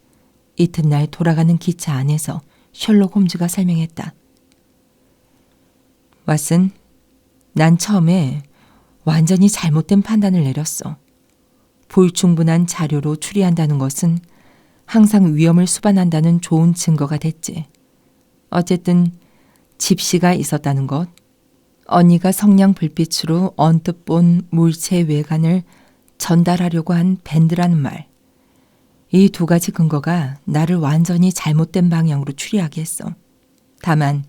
이튿날 돌아가는 기차 안에서 셜록 홈즈가 설명했다. 왓슨, 난 처음에 완전히 잘못된 판단을 내렸어. 불충분한 자료로 추리한다는 것은 항상 위험을 수반한다는 좋은 증거가 됐지. 어쨌든 집시가 있었다는 것, 언니가 성냥 불빛으로 언뜻 본 물체 외관을 전달하려고 한 밴드라는 말, 이 두 가지 근거가 나를 완전히 잘못된 방향으로 추리하게 했어. 다만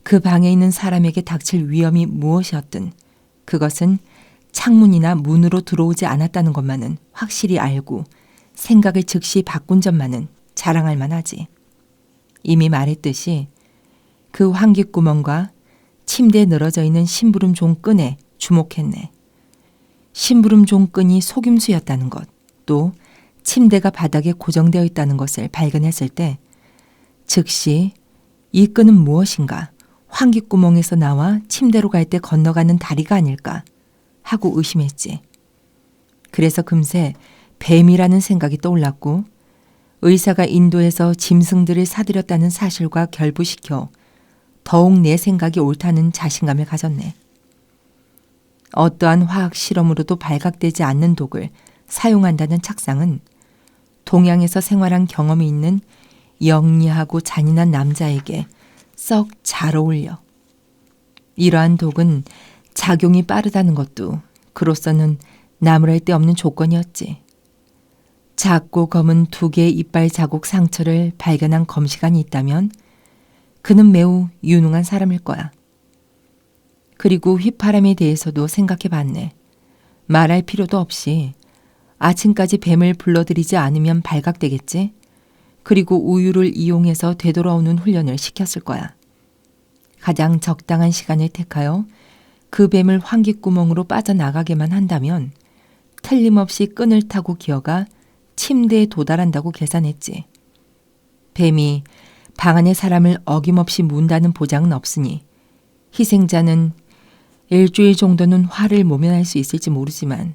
그 방에 있는 사람에게 닥칠 위험이 무엇이었든 그것은 창문이나 문으로 들어오지 않았다는 것만은 확실히 알고 생각을 즉시 바꾼 점만은 자랑할 만하지. 이미 말했듯이 그 환기구멍과 침대에 늘어져 있는 심부름 종끈에 주목했네. 심부름 종끈이 속임수였다는 것, 또 침대가 바닥에 고정되어 있다는 것을 발견했을 때 즉시 이 끈은 무엇인가, 환기구멍에서 나와 침대로 갈 때 건너가는 다리가 아닐까 하고 의심했지. 그래서 금세 뱀이라는 생각이 떠올랐고 의사가 인도에서 짐승들을 사들였다는 사실과 결부시켜 더욱 내 생각이 옳다는 자신감을 가졌네. 어떠한 화학 실험으로도 발각되지 않는 독을 사용한다는 착상은 동양에서 생활한 경험이 있는 영리하고 잔인한 남자에게 썩 잘 어울려. 이러한 독은 작용이 빠르다는 것도 그로서는 나무랄 데 없는 조건이었지. 작고 검은 2개의 이빨 자국 상처를 발견한 검시관이 있다면 그는 매우 유능한 사람일 거야. 그리고 휘파람에 대해서도 생각해 봤네. 말할 필요도 없이 아침까지 뱀을 불러들이지 않으면 발각되겠지. 그리고 우유를 이용해서 되돌아오는 훈련을 시켰을 거야. 가장 적당한 시간을 택하여 그 뱀을 환기구멍으로 빠져나가게만 한다면 틀림없이 끈을 타고 기어가 침대에 도달한다고 계산했지. 뱀이 방 안의 사람을 어김없이 문다는 보장은 없으니 희생자는 일주일 정도는 화를 모면할 수 있을지 모르지만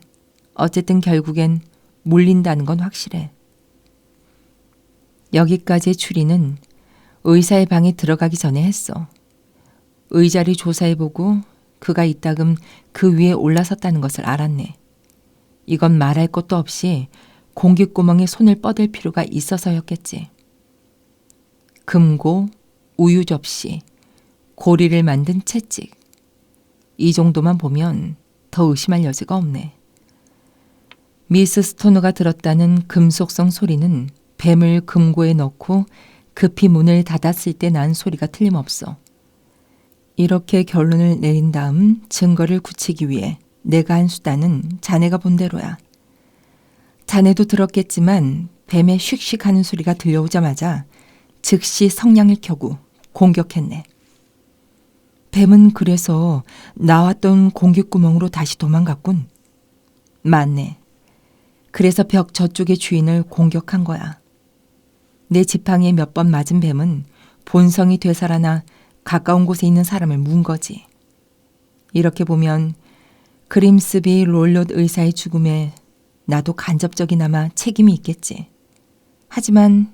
어쨌든 결국엔 물린다는 건 확실해. 여기까지의 추리는 의사의 방에 들어가기 전에 했어. 의자를 조사해보고 그가 이따금 그 위에 올라섰다는 것을 알았네. 이건 말할 것도 없이 공기구멍에 손을 뻗을 필요가 있어서였겠지. 금고, 우유 접시, 고리를 만든 채찍. 이 정도만 보면 더 의심할 여지가 없네. 미스 스토너가 들었다는 금속성 소리는 뱀을 금고에 넣고 급히 문을 닫았을 때 난 소리가 틀림없어. 이렇게 결론을 내린 다음 증거를 굳히기 위해 내가 한 수단은 자네가 본 대로야. 자네도 들었겠지만 뱀의 슉슉하는 소리가 들려오자마자 즉시 성냥을 켜고 공격했네. 뱀은 그래서 나왔던 공기구멍으로 다시 도망갔군. 맞네. 그래서 벽 저쪽의 주인을 공격한 거야. 내 지팡이에 몇 번 맞은 뱀은 본성이 되살아나 가까운 곳에 있는 사람을 문 거지. 이렇게 보면 그림스비 롤롯 의사의 죽음에 나도 간접적이나마 책임이 있겠지. 하지만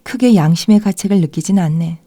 크게 양심의 가책을 느끼진 않네.